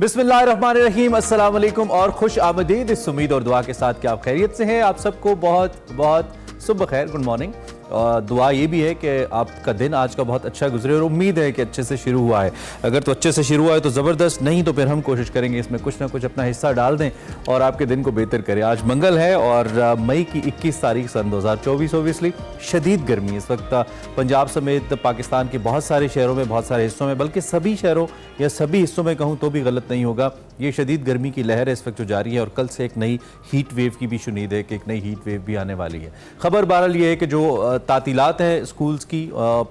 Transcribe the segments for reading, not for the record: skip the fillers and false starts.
बिस्मिल्लाहिर्रहमानिर्रहीम, अस्सलाम वालेकुम और खुश आमदीद। इस उम्मीद और दुआ के साथ कि आप खैरियत से हैं। आप सबको बहुत बहुत सुबह खैर, गुड मॉर्निंग। दुआ ये भी है कि आपका दिन आज का बहुत अच्छा गुजरे और उम्मीद है कि अच्छे से शुरू हुआ है। अगर तो अच्छे से शुरू हुआ है तो ज़बरदस्त, नहीं तो फिर हम कोशिश करेंगे इसमें कुछ ना कुछ अपना हिस्सा डाल दें और आपके दिन को बेहतर करें। आज मंगल है और मई की 21 तारीख सन 2024। ओबियसली शदीद गर्मी इस वक्त पंजाब समेत पाकिस्तान के बहुत सारे शहरों में, बहुत सारे हिस्सों में, बल्कि सभी शहरों या सभी हिस्सों में कहूँ तो भी गलत नहीं होगा। ये शदीद गर्मी की लहर इस वक्त जो जारी है और कल से एक नई हीट वेव की भी शुनीद है कि एक नई हीट वेव भी आने वाली है। खबर बहरहाल ये है कि जो तातीलात हैं स्कूल्स की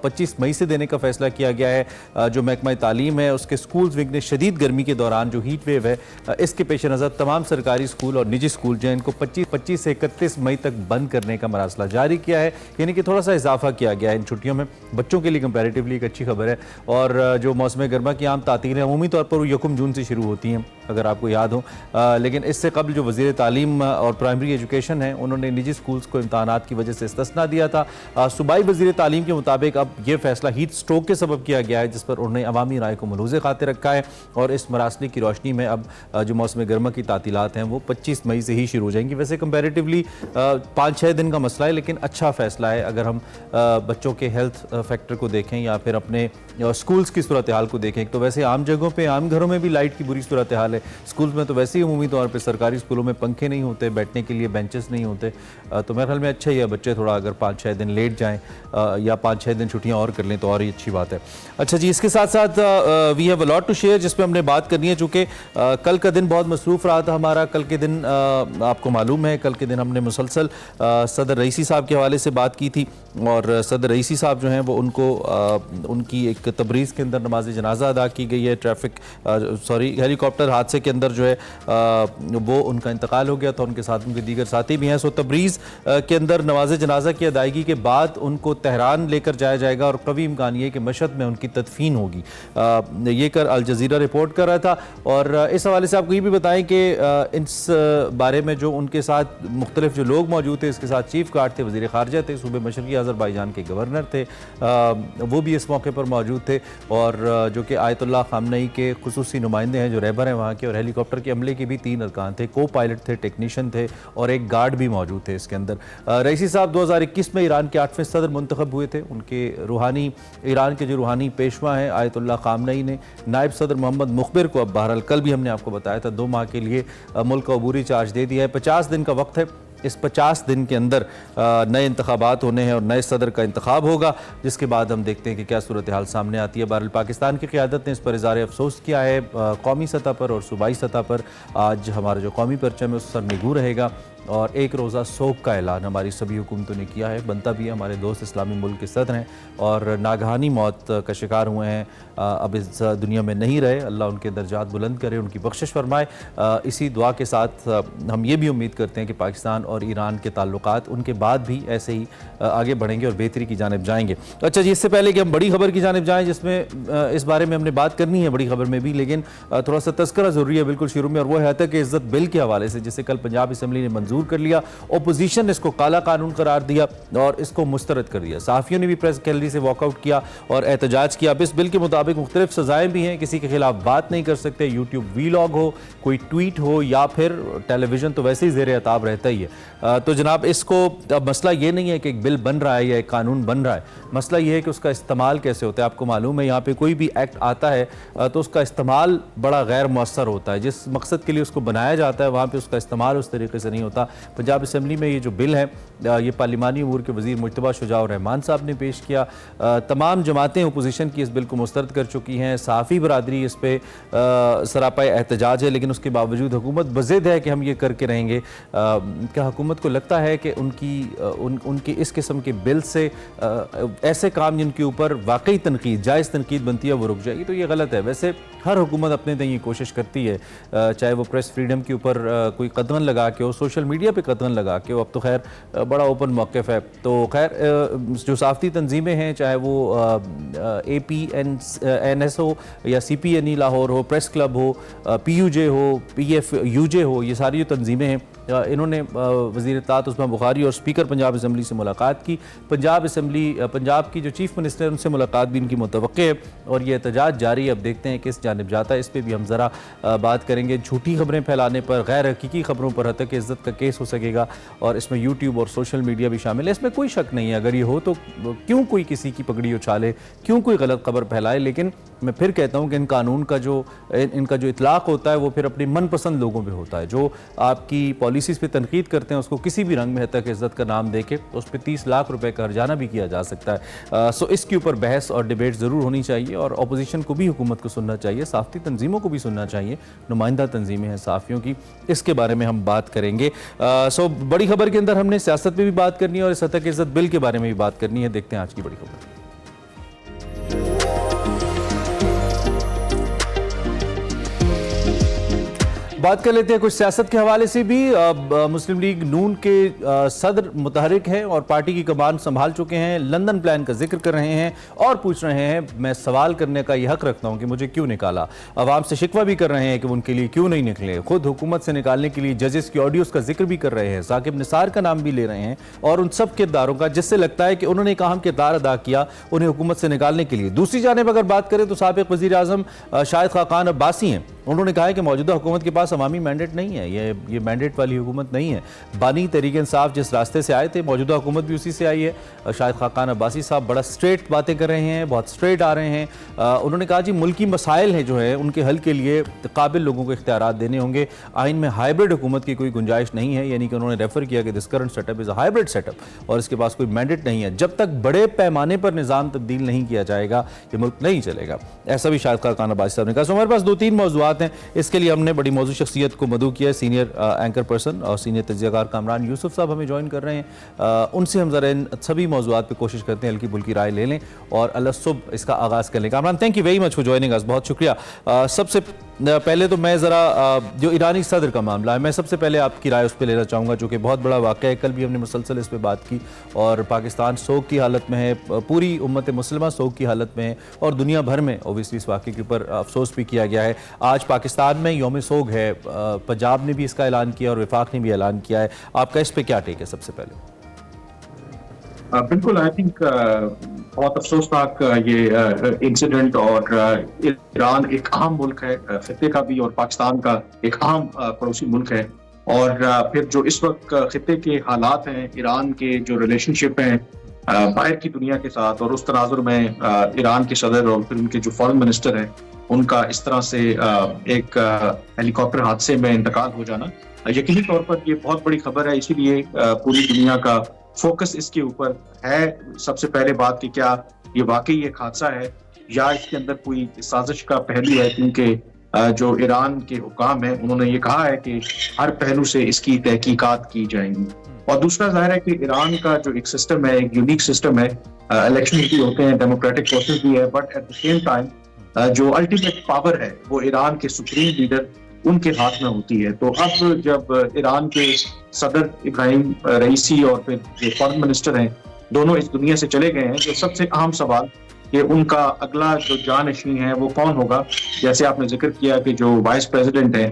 25 मई से देने का फैसला किया गया है। जो महकमा तालीम है उसके स्कूल्स विंग ने शदीद गर्मी के दौरान जो हीट वेव है इसके पेश नज़र तमाम सरकारी स्कूल और निजी स्कूल जो हैं इनको 25 से 31 मई तक बंद करने का मरासला जारी किया है। यानी कि थोड़ा सा इजाफा किया गया है इन छुट्टियों में। बच्चों के लिए कंपैरेटिवली एक अच्छी खबर है। और जो मौसम गर्मा की आम तातीलें अमूमी तौर पर 1 जून से शुरू होती हैं, अगर आपको याद हो। लेकिन इससे कबल जो वज़ीर तालीम और प्राइमरी एजुकेशन है उन्होंने निजी स्कूल्स को इम्तहानात की वजह से इस्तिस्ना दिया था। सूबाई वज़ीर तालीम के मुताबिक अब ये फैसला हीट स्ट्रोक के सबब किया गया है, जिस पर उन्होंने अवामी राय को मलूज़ खातिर रखा है। और इस मरासले की रोशनी में अब जो मौसम गर्मा की तातीलात हैं वो 25 मई से ही शुरू हो जाएंगी। वैसे कंपैरेटिवली 5-6 दिन का मसला है, लेकिन अच्छा फैसला है। अगर हम बच्चों के हेल्थ फैक्टर को देखें या फिर अपने स्कूल्स की सूरत हाल को देखें तो वैसे आम जगहों पर, आम घरों में भी लाइट की बुरी सूरत हाल है। स्कूल्स में तो वैसे ही अमूमी तौर पे सरकारी स्कूलों में पंखे नहीं होते, बैठने के लिए बेंचेस नहीं होते। तो मेरे ख्याल में अच्छा ही है बच्चे थोड़ा अगर 5-6 दिन लेट जाएं या 5-6 दिन छुट्टियां और कर लें तो और ही अच्छी बात है। अच्छा जी, इसके साथ साथ we have a lot to share जिस पे हमने बात करनी है। चूँकि कल का दिन बहुत मसरूफ़ रहा था हमारा। कल के दिन आपको मालूम है कल के दिन हमने मुसलसल सदर रईसी साहब के हवाले से बात की थी। और सदर रईसी साहब जो हैं वो उनकी एक तबरीज़ के अंदर नमाज जनाजा अदा की गई है। हेलीकॉप्टर हादसे के अंदर जो है वो उनका इंतकाल हो गया था। उनके साथ उनके दीगर साथी भी हैं। सो तबरीज़ के अंदर नमाज जनाजा की अदायगी के बाद उनको तेहरान लेकर जाया जाएगा और कभी इम्कान ये कि मशहद में उनकी तदफीन होगी। ये कर अल जज़ीरा रिपोर्ट कर रहा था। और इस हवाले से आपको ये भी बताएं कि इस बारे में जो उनके साथ मुख्तलिफ जो लोग मौजूद थे, इसके साथ चीफ गार्ड थे, वज़ीर ख़ारजा थे, सूबे मशरक़ी अज़रबैजान के गवर्नर थे, वो भी इस मौके पर मौजूद थे। और जो कि आयतुल्लाह ख़ामनई के खुसूसी नुमाइंदे हैं जो रहबर हैं वहाँ के। और हेलीकॉप्टर के अमले के भी 3 अरकान थे, को पायलट थे, टेक्नीशियन थे और एक गार्ड भी मौजूद थे इसके अंदर। रईसी साहब 2021 में ईरान के 8वें सदर मुंतखब हुए थे। उनके रूहानी, ईरान के जो रूहानी पेशवा हैं आयतुल्लाह ख़ामनई ने नायब सदर मोहम्मद मुखबिर को, अब बहरहाल कल भी हमने आपको बताया था, 2 माह के लिए मुल्क का अबूरी चार्ज दे दिया है। 50 दिन का वक्त है। इस 50 दिन के अंदर नए इंतखाबात होने हैं और नए सदर का इंतखाब होगा, जिसके बाद हम देखते हैं कि क्या सूरत हाल सामने आती है। बहरहाल पाकिस्तान की क़यादत ने इस पर इज़हार अफसोस किया है कौमी सतह पर और सूबाई सतह पर। आज हमारा जो कौमी परचम है उस सर निगू रहेगा और एक रोज़ा सोग का ऐलान हमारी सभी हुकूमतों ने किया है। बनता भी है, हमारे दोस्त इस्लामी मुल्क के सदर हैं और नागहानी मौत का शिकार हुए हैं, अब इस दुनिया में नहीं रहे। अल्लाह उनके दर्जात बुलंद करे, उनकी बख्शिश फरमाए। इसी दुआ के साथ हम ये भी उम्मीद करते हैं कि पाकिस्तान और ईरान के ताल्लुकात उनके बाद भी ऐसे ही आगे बढ़ेंगे और बेहतरी की जानिब जाएंगे। अच्छा जी, इससे पहले कि हम बड़ी खबर की जानिब जाएँ जिसमें इस बारे में हमने बात करनी है बड़ी खबर में भी, लेकिन थोड़ा सा तस्करा ज़रूरी है बिल्कुल शुरू में, और वो है तक इज़्ज़त बिल के हवाले से, जिसे कल पंजाब असम्बली ने मंजूर कर लिया। ओपोजिशन ने इसको काला कानून करार दिया और इसको मुस्तरद कर दिया। सहाफ़ियों ने भी प्रेस गैलरी से वॉकआउट किया और एहतजाज किया। अब इस बिल के मुताबिक मुख्तलिफ सजाएं भी हैं, किसी के खिलाफ बात नहीं कर सकते, यूट्यूब वीलॉग हो, कोई ट्वीट हो या फिर टेलीविजन तो वैसे ही ज़ेर अताब रहता ही है। तो जनाब इसको, अब मसला ये नहीं है कि एक बिल बन रहा है या एक कानून बन रहा है, मसला ये है कि उसका इस्तेमाल कैसे होता है। आपको मालूम है यहाँ पे कोई भी एक्ट आता है तो उसका इस्तेमाल बड़ा गैर मौसर होता है। जिस मकसद के लिए उसको बनाया जाता है वहाँ पर उसका इस्तेमाल उस तरीके से नहीं होता। पंजाब असम्बली में ये जो बिल है ये पार्लिमानी अमूर के वज़ीर मुज्तबा शुजाउर रहमान साहब ने पेश किया। तमाम जमातें अपोजिशन की इस बिल को मुस्तरद कर चुकी हैं। सहाफ़ी बरादरी इस पर सरापा एहतजाज है, लेकिन उसके बावजूद हुकूमत बज़िद है कि हम ये करके रहेंगे। क्या हुकूमत को लगता है कि उनकी इस किस्म के बिल से ऐसे काम जिनके ऊपर वाकई तनकीद, जायज़ तनकीद बनती है वो रुक जाएगी? तो ये गलत है। वैसे हर हुकूमत अपने तय कोशिश करती है, चाहे वो प्रेस फ्रीडम के ऊपर कोई कदम लगा के हो, सोशल मीडिया पे कदम लगा के हो। अब तो खैर बड़ा ओपन मौक़िफ़ है। तो खैर जो सहाफ़ती तंजीमें हैं, चाहे वो APNS हो या CPNE लाहौर हो, प्रेस क्लब हो, PUJ हो, PFUJ हो, ये सारी जो तंजीमें हैं इन्होंने वज़ीर इत्तेलात उस्मान बुखारी और स्पीकर पंजाब असम्बली से मुलाकात की। पंजाब की जो चीफ मिनिस्टर उनसे मुलाकात भी इनकी मुतवक्के है और ये एहतजाज जारी है। अब देखते हैं किस जानिब जाता है, इस पर भी हम ज़रा बात करेंगे। झूठी खबरें फैलाने पर, गैर हकीकी खबरों पर हत्या इज़्ज़त का केस हो सकेगा और इसमें यूट्यूब और सोशल मीडिया भी शामिल है। इसमें कोई शक नहीं है, अगर ये हो तो क्यों कोई किसी की पगड़ी उछाले, क्यों कोई गलत खबर फैलाए। लेकिन मैं फिर कहता हूँ कि इन कानून का इनका जो इतलाक़ होता है वो फिर अपनी मनपसंद लोगों पे होता है। जो आपकी पॉलिसीज़ पे तनकीद करते हैं उसको किसी भी रंग में हत्या इज़्ज़त का नाम देके उस पर 30 लाख रुपए का हर्जाना भी किया जा सकता है। सो इसके ऊपर बहस और डिबेट ज़रूर होनी चाहिए और अपोजिशन को भी हुकूमत को सुनना चाहिए, साफ़ी तंजीमों को भी सुनना चाहिए, नुमाइंदा तंजीमें हैं साफ़ियों की, इसके बारे में हम बात करेंगे। सो बड़ी खबर के अंदर हमने सियासत पे भी बात करनी है और इस हत्या इज़्ज़त बिल के बारे में भी बात करनी है। देखते हैं आज की बड़ी खबर। बात कर लेते हैं कुछ सियासत के हवाले से भी। मुस्लिम लीग नून के सदर मुतहरिक हैं और पार्टी की कमान संभाल चुके हैं, लंदन प्लान का जिक्र कर रहे हैं और पूछ रहे हैं, मैं सवाल करने का यह हक रखता हूं कि मुझे क्यों निकाला। अवाम से शिकवा भी कर रहे हैं कि उनके लिए क्यों नहीं निकले। खुद हुकूमत से निकालने के लिए जजेस की ऑडियोज का जिक्र भी कर रहे हैं, साकिब निसार का नाम भी ले रहे हैं और उन सब किरदारों का जिससे लगता है कि उन्होंने एक अहम किरदार अदा किया उन्हें हुकूमत से निकालने के लिए। दूसरी जानिब अगर बात करें तो साबिक वज़ीर आज़म शाहिद खाकान अब्बासी हैं। उन्होंने कहा है कि मौजूदा हुकूमत के पास अवामी मैंडेट नहीं है, ये मैंडेट वाली हुकूमत नहीं है। बानी तहरीक इंसाफ जिस रास्ते से आए थे, मौजूदा हुकूमत भी उसी से आई है। शाहिद खाकान अब्बासी साहब बड़ा स्ट्रेट बातें कर रहे हैं, बहुत स्ट्रेट आ रहे हैं। उन्होंने कहा जी मुल्की मसाइल हैं जो है उनके हल के लिए काबिल लोगों को इख्तियारात देने होंगे। आइन में हाइब्रिड हुकूमत की कोई गुंजाइश नहीं है, यानी कि उन्होंने रेफर किया कि this current setup is a hybrid setup और इसके पास कोई मैंडेट नहीं है। जब तक बड़े पैमाने पर निज़ाम तब्दील नहीं किया जाएगा ये मुल्क नहीं चलेगा, ऐसा भी शाहिद खाकान अब्बासी साहब ने कहा। हमारे पास 2-3 मौज़ूआत हैं, इसके लिए हमने बड़ी मौजूद शख्सियत को मदऊ किया है। सीनियर एंकर पर्सन और सीनियर तज्ज़ियाकार कामरान यूसुफ साहब हमें ज्वाइन कर रहे हैं। उनसे हम ज़रा इन सभी मौज़ूआत पे कोशिश करते हैं हल्की फुल्की राय ले लें और अलसुब इसका आगाज़ कर लें। Kamran, thank you very much for joining us, बहुत शुक्रिया। सबसे पहले तो मैं ज़रा जो ईरानी सदर का मामला है, मैं सबसे पहले आपकी राय उस पर लेना चाहूँगा, जो कि बहुत बड़ा वाक़या है। कल भी हमने मुसलसल इस पर बात की और पाकिस्तान सोग की हालत में है, पूरी उम्मत मुस्लिमा सोग की हालत में है और दुनिया भर में ओबियसली इस वाक़े के ऊपर अफसोस भी किया गया है। आज पाकिस्तान में यौम सोग है, पंजाब ने भी इसका ऐलान किया और वफाक ने भी ऐलान किया है। आपका इस पर क्या टेक है सबसे पहले? बिल्कुल, आई थिंक बहुत अफसोसनाक ये इंसिडेंट और ईरान एक अहम मुल्क है खित्ते का भी और पाकिस्तान का एक अहम पड़ोसी मुल्क है और फिर जो इस वक्त खित्ते के हालात हैं, ईरान के जो रिलेशनशिप हैं बाहर की दुनिया के साथ और उस तनाजुर में ईरान के सदर और फिर उनके जो फॉरेन मिनिस्टर हैं उनका इस तरह से एक हेलीकॉप्टर हादसे में इंतकाल हो जाना यकीनी तौर पर ये बहुत बड़ी खबर है। इसीलिए पूरी दुनिया का फोकस इसके ऊपर है। सबसे पहले बात कि क्या ये वाकई एक हादसा है या इसके अंदर कोई साजिश का पहलू है, क्योंकि जो ईरान के हुकाम है उन्होंने ये कहा है कि हर पहलू से इसकी तहकीकात की जाएंगी। और दूसरा जाहिर है कि ईरान का जो एक सिस्टम है, एक यूनिक सिस्टम है, इलेक्शन भी होते हैं, डेमोक्रेटिक प्रोसेस भी है, but at the same time जो अल्टीमेट पावर है वो ईरान के सुप्रीम लीडर उनके हाथ में होती है। तो अब जब ईरान के सदर इब्राहिम रईसी और फिर जो फॉरेन मिनिस्टर हैं दोनों इस दुनिया से चले गए हैं, तो सबसे अहम सवाल कि उनका अगला जो जानशीन है वो कौन होगा। जैसे आपने जिक्र किया कि जो वाइस प्रेसिडेंट है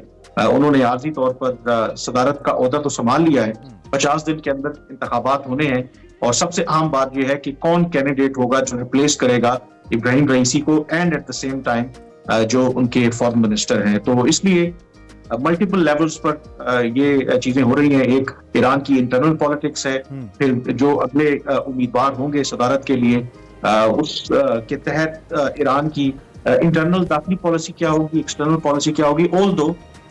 उन्होंने आर्जी तौर पर सदारत का ओहदा तो संभाल लिया है, 50 दिन के अंदर इंतखाबात होने हैं और सबसे अहम बात यह है कि कौन कैंडिडेट होगा जो रिप्लेस करेगा इब्राहिम रईसी को and at the same time जो उनके फॉरेन मिनिस्टर हैं। तो इसलिए मल्टीपल लेवल्स पर ये चीजें हो रही हैं। एक ईरान की इंटरनल पॉलिटिक्स है, फिर जो अगले उम्मीदवार होंगे सदारत के लिए उस के तहत ईरान की इंटरनल दाखिली पॉलिसी क्या होगी, एक्सटर्नल पॉलिसी क्या होगी। ऑल दो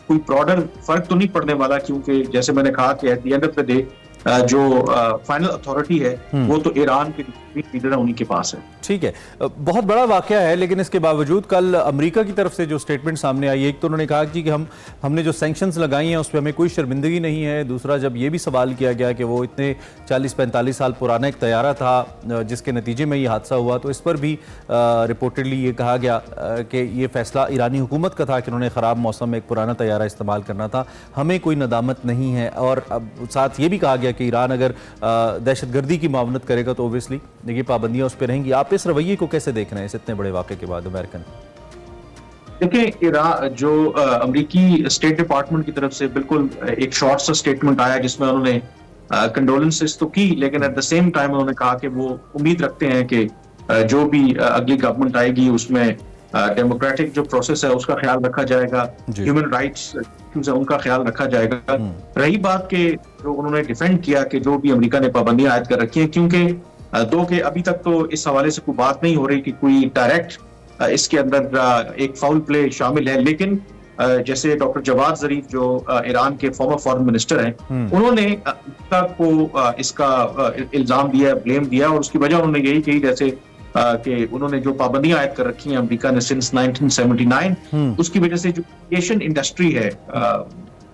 कोई ब्रॉडर फर्क तो नहीं पड़ने वाला, क्योंकि जैसे मैंने कहा कि at the end of the day जो फाइनल अथॉरिटी है वो तो ईरान के लीडर उन्हीं के पास है। ठीक है, बहुत बड़ा वाकया है, लेकिन इसके बावजूद कल अमेरिका की तरफ से जो स्टेटमेंट सामने आई, एक तो उन्होंने कहा कि हमने जो सैंक्शंस लगाई हैं उस पर हमें कोई शर्मिंदगी नहीं है। दूसरा, जब ये भी सवाल किया गया कि वो इतने 40-45 साल पुराना एक तैयारा था जिसके नतीजे में ये हादसा हुआ, तो इस पर भी रिपोर्टेडली ये कहा गया कि ये फैसला ईरानी हुकूमत का था कि उन्होंने ख़राब मौसम में एक पुराना तैयारा इस्तेमाल करना था, हमें कोई नदामत नहीं है। और अब साथ ये भी कहा गया कि ईरान अगर दहशतगर्दी की मामलत करेगा तो ओबियसली ये पाबंदियां उस पर रहेंगी। आप इस रवैये को कैसे देख रहे हैं इस इतने बड़े वाक़े के बाद अमेरिकन? देखिए जो अमेरिकी स्टेट डिपार्टमेंट की तरफ से बिल्कुल एक शॉर्ट सा स्टेटमेंट आया जिसमें उन्होंने कंडोलेंसेस तो की, लेकिन एट द सेम टाइम उन्होंने कहा कि वो उम्मीद रखते हैं कि जो भी अगली गवर्नमेंट आएगी उसमें डेमोक्रेटिक जो प्रोसेस है उसका ख्याल रखा जाएगा, ह्यूमन राइट्स उनका ख्याल रखा जाएगा। रही बात के जो उन्होंने डिफेंड किया कि जो भी अमेरिका ने पाबंदियां आयद कर रखी हैं, क्योंकि दो के अभी तक तो इस हवाले से कोई बात नहीं हो रही कि कोई डायरेक्ट इसके अंदर एक फाउल प्ले शामिल है, लेकिन जैसे डॉक्टर जवाद जरीफ जो ईरान के फॉर्मर फॉरेन मिनिस्टर हैं, उन्होंने अमेरिका को इसका इल्जाम दिया, ब्लेम दिया, और उसकी वजह उन्होंने यही कही जैसे कि उन्होंने जो पाबंदियां आयद कर रखी हैं अमेरिका ने सिंस 1979, उसकी वजह से जो एविएशन इंडस्ट्री है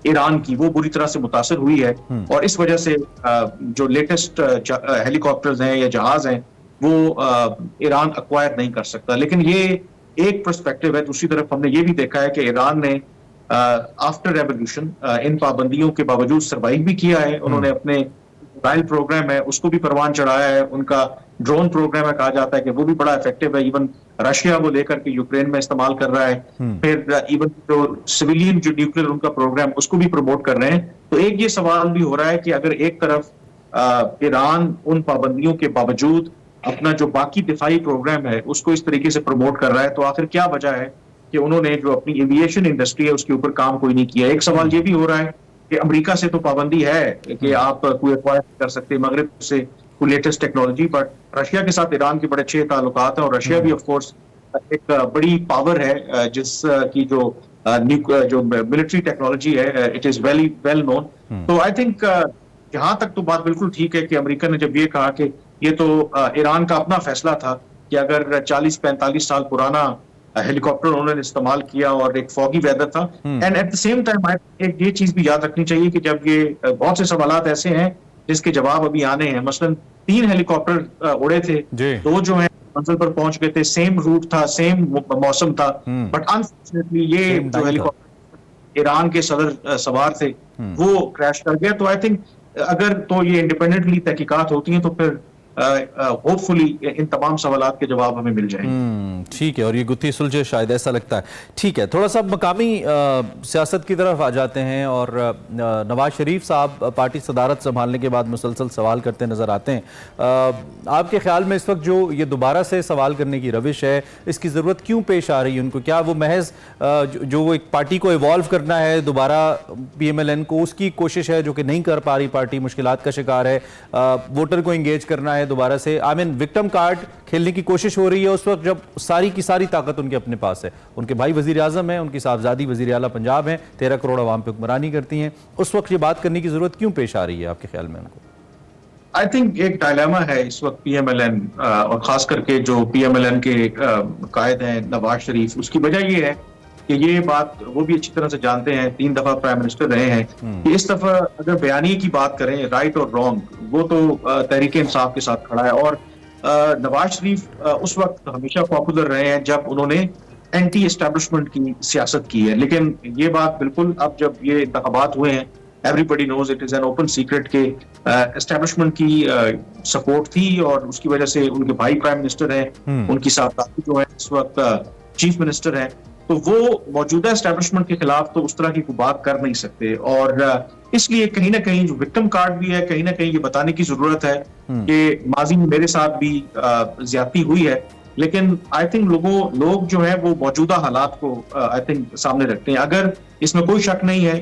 ईरान की वो बुरी तरह से मुतासर हुई है, और इस वजह से जो लेटेस्ट हेलीकॉप्टर्स हैं या जहाज हैं वो ईरान अक्वायर नहीं कर सकता। लेकिन ये एक पर्सपेक्टिव है। दूसरी तरफ हमने ये भी देखा है कि ईरान ने आफ्टर रेवोल्यूशन इन पाबंदियों के बावजूद सर्वाइव भी किया है। उन्होंने अपने मिसाइल प्रोग्राम है उसको भी परवान चढ़ाया है, उनका ड्रोन प्रोग्राम है, कहा जाता है कि वो भी बड़ा इफेक्टिव है। इवन रशिया वो लेकर के यूक्रेन में इस्तेमाल कर रहा है। फिर इवन जो सिविलियन जो न्यूक्लियर उनका प्रोग्राम उसको भी प्रमोट कर रहे हैं। तो एक ये सवाल भी हो रहा है कि अगर एक तरफ ईरान उन पाबंदियों के बावजूद अपना जो बाकी दिफाई प्रोग्राम है उसको इस तरीके से प्रमोट कर रहा है, तो आखिर क्या वजह है कि उन्होंने जो अपनी एविएशन इंडस्ट्री है उसके ऊपर काम कोई नहीं किया। एक सवाल ये भी हो रहा है कि अमेरिका से तो पाबंदी है कि आप कोई एक्वायर कर सकते मगरिब से कोई लेटेस्ट टेक्नोलॉजी, बट रशिया के साथ ईरान के बड़े अच्छे ताल्लुकात हैं, और रशिया भी ऑफ कोर्स एक बड़ी पावर है जिस की जो मिलिट्री टेक्नोलॉजी है इट इज वेल नोन। तो आई थिंक जहां तक तो बात बिल्कुल ठीक है कि अमेरिका ने जब ये कहा कि ये तो ईरान का अपना फैसला था कि अगर 40-45 साल पुराना हेलीकॉप्टर उन्होंने इस्तेमाल किया और एक फॉगी वेदर था, and at the same time एक ये चीज भी याद रखनी चाहिए कि जब ये बहुत से सवालात ऐसे हैं जिसके जवाब अभी आने हैं। मसलन 3 हेलीकॉप्टर उड़े थे, 2 जो है मंजिल पर पहुंच गए थे, सेम रूट था, सेम मौसम था, बट अनफॉर्चुनेटली ये जो हेलीकॉप्टर ईरान के सदर सवार थे वो क्रैश कर गया। तो आई थिंक अगर तो ये इंडिपेंडेंटली तहकीकात होती हैं तो फिर होपफुली इन तमाम सवालात के जवाब हमें मिल जाएंगे। ठीक है, और ये गुत्थी सुलझे शायद, ऐसा लगता है। ठीक है, थोड़ा सा मकामी सियासत की तरफ आ जाते हैं, और नवाज शरीफ साहब पार्टी सदारत संभालने के बाद मुसलसल सवाल करते नजर आते हैं। आपके ख्याल में इस वक्त जो ये दोबारा से सवाल करने की रविश है, इसकी ज़रूरत क्यों पेश आ रही है उनको? क्या वो महज जो वो एक पार्टी को इवॉल्व करना है दोबारा PMLN को, उसकी कोशिश है जो कि नहीं कर पा रही पार्टी, मुश्किलात का शिकार है, वोटर को इंगेज करना है दोबारा से? आई मीन विक्टिम कार्ड खेलने की कोशिश हो रही है उस वक्त जब सारी की सारी ताकत उनके अपने पास है। उनके भाई वजीर आजम है, उनकी साहबजादी वजीर आला पंजाब है, 13 करोड़ आवाम पे हुक्मरानी करती हैं। उस वक्त ये बात करने की जरूरत क्यों पेश आ रही है आपके ख्याल में उनको? आई थिंक एक डायलेमा है इस वक्त PMLN, और खास करके जो PMLN के कायद हैं नवाज शरीफ, उसकी वजह ये है कि ये बात वो भी अच्छी तरह से जानते हैं, 3 दफा प्राइम मिनिस्टर रहे हैं, कि इस दफा अगर बयानी की बात करें राइट और रॉन्ग, वो तो तहरीक इंसाफ के साथ खड़ा है। और नवाज शरीफ उस वक्त हमेशा पॉपुलर रहे हैं जब उन्होंने एंटी एस्टैब्लिशमेंट की सियासत की है, लेकिन ये बात बिल्कुल अब जब ये इंतखाबात हुए हैं, everybody knows, it is an open secret के एस्टैब्लिशमेंट की सपोर्ट थी, और उसकी वजह से उनके भाई प्राइम मिनिस्टर हैं, उनकी साहबजादी जो है इस वक्त चीफ मिनिस्टर है, तो वो मौजूदा एस्टैब्लिशमेंट के खिलाफ तो उस तरह की कोई बात कर नहीं सकते। और इसलिए कहीं ना कहीं जो विक्टिम कार्ड भी है, कहीं ना कहीं ये बताने की जरूरत है कि माजी में मेरे साथ भी ज्यादती हुई है, लेकिन आई थिंक लोग जो है वो मौजूदा हालात को आई थिंक सामने रखते हैं। अगर इसमें कोई शक नहीं है,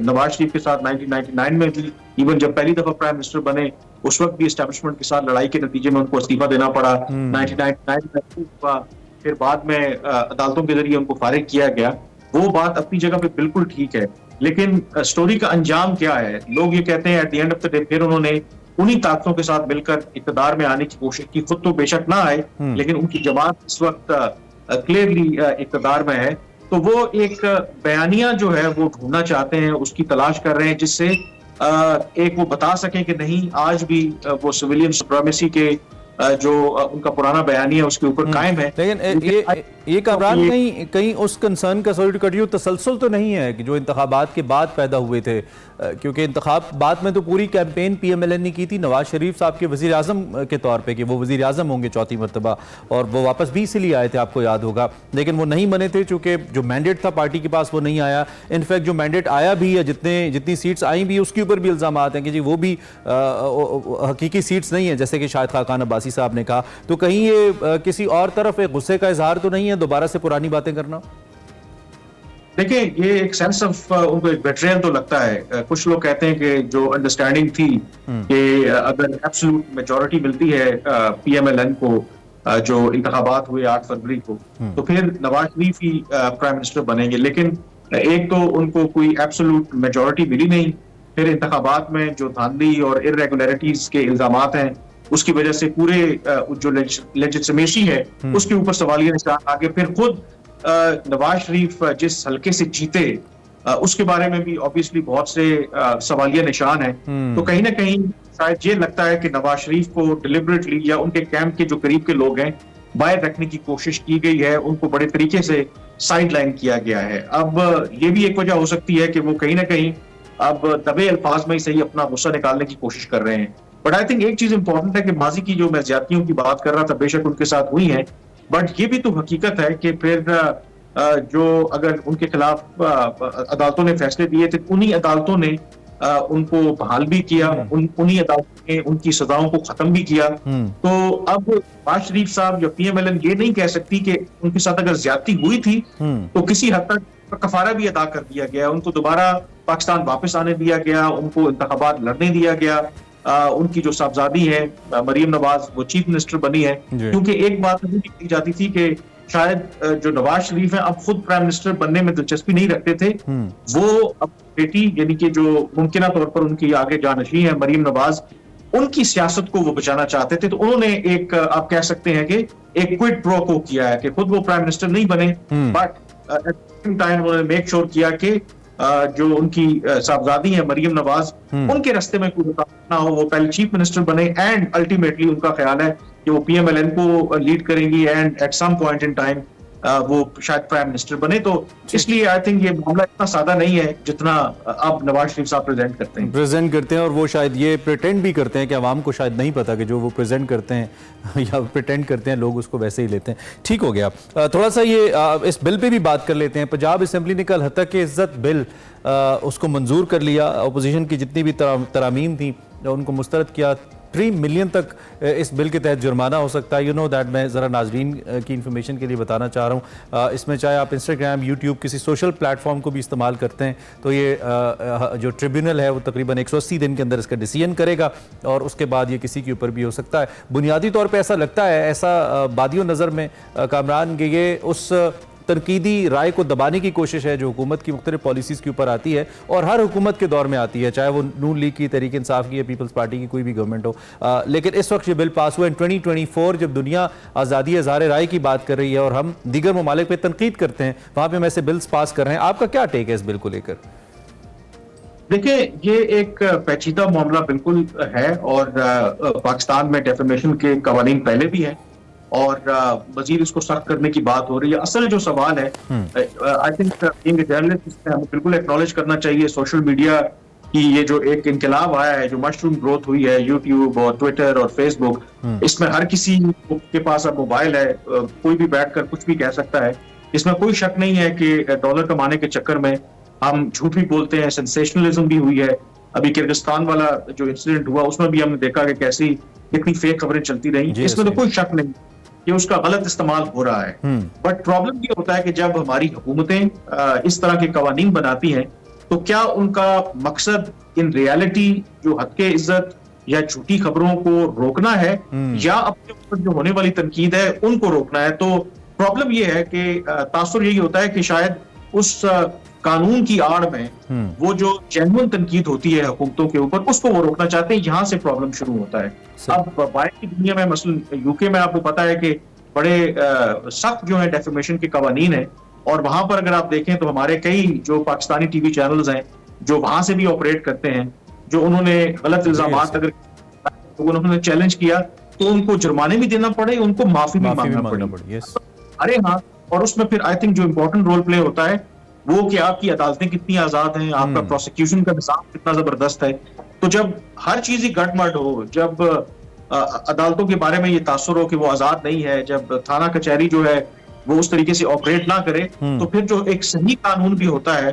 नवाज शरीफ के साथ 1999 में भी, इवन जब पहली दफा प्राइम मिनिस्टर बने उस वक्त भी एस्टैब्लिशमेंट के साथ लड़ाई के नतीजे में उनको इस्तीफा देना पड़ा। 1999 में फिर बाद में अदालतों के जरिए उनको फारिग किया गया। वो बात अपनी जगह पे बिल्कुल ठीक है, लेकिन स्टोरी का अंजाम क्या है? लोग ये कहते हैं at the end of the day फिर उन्होंने उन्हीं ताकतों के साथ मिलकर इक़्तिदार में आने की कोशिश की। खुद तो बेशक ना आए, लेकिन उनकी जमात इस वक्त क्लियरली इक़्तिदार में है, तो वो एक बयानिया जो है वो ढूंढना चाहते हैं, उसकी तलाश कर रहे हैं, जिससे एक वो बता सकें कि नहीं आज भी वो सिविलियन सुप्रीमेसी के जो उनका पुराना बयानिया उसके ऊपर कायम है। लेकिन ये कामरान कहीं कहीं उस कंसर्न का सॉरी टू कट यू तसलसल तो नहीं है कि जो इंतखाबात के बाद पैदा हुए थे, क्योंकि इंतखाबात में तो पूरी कैंपेन PMLN ने की थी नवाज शरीफ साहब के वज़ीर आज़म के तौर पे कि वो वज़ीर आज़म होंगे चौथी मरतबा, और वो वापस भी इसीलिए आए थे, आपको याद होगा। लेकिन वो नहीं बने थे चूँकि जो मैंडेट था पार्टी के पास वो नहीं आया। इनफैक्ट जो मैंडेट आया भी या जितनी सीट्स आई भी उसके ऊपर भी इल्ज़ाम हैं कि जी वो भी हकीकी सीट्स नहीं है, जैसे कि शाहिद खाकान अब्बासी साहब ने कहा। तो कहीं ये किसी और तरफ एक गुस्से का इजहार तो नहीं है दोबारा से पुरानी बातें करना? देखिए, ये एक सेंस ऑफ उनको एक बेट्रेयल तो लगता है। कुछ लोग कहते हैं कि जो अंडरस्टैंडिंग थी कि अगर एब्सोल्यूट मेजॉरिटी मिलती है PMLN को, जो इंतखाबात हुए 8 फरवरी को, तो फिर नवाज शरीफ ही प्राइम मिनिस्टर बनेंगे। लेकिन एक तो उनको कोई एब्सोल्यूट मेजॉरिटी मिली नहीं, फिर इंतखाबात में जो धांधली और इरेगुलरिटीज के इल्जामात हैं उसकी वजह से पूरे जो लेजिटिमेसी है उसके ऊपर सवालिया निशान आगे। फिर खुद नवाज शरीफ जिस हल्के से जीते उसके बारे में भी ऑब्वियसली बहुत से सवालिया निशान है। तो कहीं ना कहीं शायद ये लगता है कि नवाज शरीफ को डिलिबरेटली या उनके कैंप के जो करीब के लोग हैं बाहर रखने की कोशिश की गई है, उनको बड़े तरीके से साइड लाइन किया गया है। अब ये भी एक वजह हो सकती है कि वो कहीं ना कहीं अब दबे अल्फाज में ही सही अपना गुस्सा निकालने की कोशिश कर रहे हैं। बट आई थिंक एक चीज इंपॉर्टेंट है कि माजी की जो मैं ज्यादतियों की बात कर रहा था बेशक उनके साथ हुई है, बट ये भी तो हकीकत है कि फिर जो अगर उनके खिलाफ अदालतों ने फैसले दिए थे, उन्हीं अदालतों ने उनको बहाल भी किया, उन्हीं अदालतों ने उनकी सजाओं को खत्म भी किया। तो अब नवाज शरीफ साहब या PMLN ये नहीं कह सकती कि उनके साथ अगर ज्यादती हुई थी तो किसी हद तक कफारा भी अदा कर दिया गया, उनको दोबारा पाकिस्तान वापस आने दिया गया, उनको इंतखाबात लड़ने दिया गया। उनकी जो साहबजादी है मरीम नवाज, वो चीफ मिनिस्टर बनी है। क्योंकि एक बात अभी भी कही जाती थी कि शायद जो नवाज शरीफ है अब खुद प्राइम मिनिस्टर बनने में दिलचस्पी नहीं रखते थे, वो अब बेटी यानी कि जो मुमकिन तौर पर उनकी आगे जानशी है मरीम नवाज, उनकी सियासत को वो बचाना चाहते थे। तो उन्होंने एक आप कह सकते हैं कि एक क्विड प्रो को किया है कि खुद वो प्राइम मिनिस्टर नहीं बने, but at the same time उन्होंने मेक श्योर किया कि जो उनकी साहबजादी है मरीम नवाज, उनके रास्ते में कोई रुकावट ना हो, वो पहले चीफ मिनिस्टर बने एंड अल्टीमेटली उनका ख्याल है कि वो PMLN को लीड करेंगी and at some point in time वो शायद प्राइम मिनिस्टर बने। तो इसलिए आई थिंक ये मामला इतना सादा नहीं है जितना अब नवाज शरीफ साहब प्रेजेंट करते हैं। और वो शायद ये प्रिटेंड भी करते हैं कि अवाम को शायद नहीं पता कि जो वो प्रेजेंट करते हैं या प्रिटेंड करते हैं लोग उसको वैसे ही लेते हैं। ठीक हो गया। थोड़ा सा ये इस बिल पे भी बात कर लेते हैं। पंजाब असेंबली ने कल हत्या के इज्जत बिल उसको मंजूर कर लिया। अपोजिशन की जितनी भी तरामीम थी उनको मुस्तरद किया। 3 मिलियन तक इस बिल के तहत जुर्माना हो सकता है। यू नो दैट मैं ज़रा नाजरीन की इन्फॉर्मेशन के लिए बताना चाह रहा हूँ, इसमें चाहे आप इंस्टाग्राम, यूट्यूब, किसी सोशल प्लेटफॉर्म को भी इस्तेमाल करते हैं तो ये जो ट्रिब्यूनल है वो तकरीबन 180 दिन के अंदर इसका डिसीजन करेगा और उसके बाद ये किसी के ऊपर भी हो सकता है। बुनियादी तौर पर ऐसा लगता है, ऐसा बादियों नज़र में कामरान के ये उस तनकीदी राय को दबाने की कोशिश है जो हुकूमत की मुख्तलिफ पॉलिसीज़ के ऊपर आती है और हर हुकूमत के दौर में आती है, चाहे वो नून लीग की, तहरीक इंसाफ की या पीपल्स पार्टी की कोई भी गवर्नमेंट हो। लेकिन इस वक्त ये बिल पास हुआ है 2024, जब दुनिया आज़ादी इज़हार राय की बात कर रही है और हम दीगर ममालिक पर तनकीद करते हैं, वहाँ पर हम ऐसे बिल्स पास कर रहे हैं। आपका क्या टेक है इस बिल को लेकर? देखिए, ये एक पेचीदा मामला बिल्कुल है और पाकिस्तान में डेफेमेशन के कवानीन पहले भी है और मजीद इसको सख्त करने की बात हो रही है। असल जो सवाल है, आई थिंक जर्नलिस्ट हमें बिल्कुल एक्नॉलेज करना चाहिए सोशल मीडिया की ये जो एक इनकलाब आया है, जो मशरूम ग्रोथ हुई है यूट्यूब और ट्विटर और फेसबुक, इसमें हर किसी के पास अब मोबाइल है, कोई भी बैठकर कुछ भी कह सकता है। इसमें कोई शक नहीं है कि डॉलर कमाने के चक्कर में हम झूठ भी बोलते हैं, सेंसेशनलिज्म भी हुई है। अभी किर्गिस्तान वाला जो इंसिडेंट हुआ उसमें भी हमने देखा कि कैसी इतनी फेक खबरें चलती रही। इसमें तो कोई शक नहीं कि उसका गलत इस्तेमाल हो रहा है। बट प्रॉब्लम ये होता है कि जब हमारी हुकूमतें इस तरह के कवानीन बनाती हैं तो क्या उनका मकसद इन रियलिटी जो हद के इज्जत या झूठी खबरों को रोकना है या अपने ऊपर जो होने वाली तनकीद है उनको रोकना है। तो प्रॉब्लम ये है कि तासुर यही होता है कि शायद उस कानून की आड़ में वो जो जेन्युइन तनकीद होती है हुकूमतों के ऊपर उसको वो रोकना चाहते हैं। यहाँ से प्रॉब्लम शुरू होता है। अब बाहर की दुनिया में मसलन यूके में आपको पता है कि बड़े सख्त जो है डेफेमेशन के कवानीन है और वहां पर अगर आप देखें तो हमारे कई जो पाकिस्तानी टीवी चैनल्स हैं जो वहां से भी ऑपरेट करते हैं, जो उन्होंने गलत इल्जाम अगर उन्होंने चैलेंज किया तो उनको जुर्माने भी देना पड़े, उनको माफी भी मांगना पड़े। यस। अरे हाँ, और उसमें फिर आई थिंक जो इम्पोर्टेंट रोल प्ले होता है वो कि आपकी अदालतें कितनी आजाद हैं, आपका प्रोसिक्यूशन का निजाम कितना जबरदस्त है। तो जब हर चीज ही गड़बड़ हो, जब अदालतों के बारे में ये तासुर हो कि वो आजाद नहीं है, जब थाना कचहरी जो है वो उस तरीके से ऑपरेट ना करे, तो फिर जो एक सही कानून भी होता है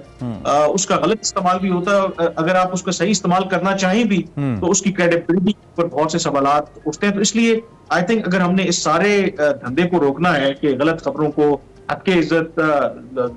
उसका गलत इस्तेमाल भी होता है। अगर आप उसका सही इस्तेमाल करना चाहें भी तो उसकी क्रेडिबिलिटी पर बहुत से सवालात उठते हैं। तो इसलिए आई थिंक अगर हमने इस सारे धंधे को रोकना है कि गलत खबरों को, हक के इज्जत,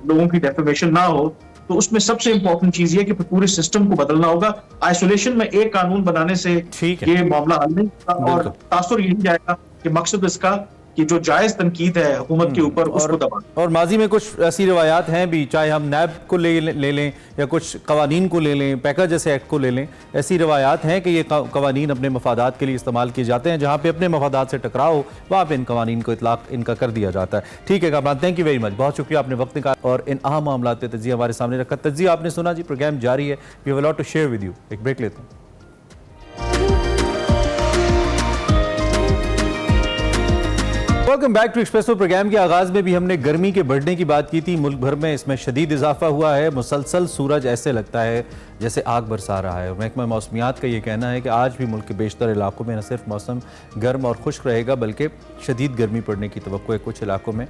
लोगों की डेफेमेशन ना हो, तो उसमें सबसे इंपॉर्टेंट चीज ये कि पूरे सिस्टम को बदलना होगा। आइसोलेशन में एक कानून बनाने से ये मामला हल नहीं होगा, और तासुर यही जाएगा कि मकसद इसका कि जो जायज तनकीद है हुकूमत के ऊपर उसको दबाना। और माजी में कुछ ऐसी रवायात हैं भी, चाहे हम नैब को ले लें या कुछ कवानीन को ले लें, पैका जैसे एक्ट को ले लें, ऐसी रवायात हैं कि ये कवानीन अपने मफादात के लिए इस्तेमाल किए जाते हैं। जहाँ पे अपने मफादात से टकराव हो वहाँ पे इन कवानीन को इतलाक इनका कर दिया जाता है। ठीक है Kamran, thank you very much, बहुत शुक्रिया, आपने वक्त निकाला और इन अहम मामलात पे तज्जिया हमारे सामने रखा। तज्जिया आपने सुना जी, प्रोग्राम जारी है, we have a lot to share with you. एक ब्रेक लेते हैं। Welcome back to Expresso. Programme के आगाज में भी हमने गर्मी के बढ़ने की बात की थी। मुल्क भर में इसमें शदीद इजाफा हुआ है। मुसलसल सूरज ऐसे लगता है जैसे आग बरसा रहा है। महकमा मौसमियात का ये कहना है कि आज भी मुल्क के बेशतर इलाकों में न सिर्फ मौसम गर्म और खुश्क रहेगा बल्कि शदीद गर्मी पड़ने की तवक्को है। कुछ इलाकों में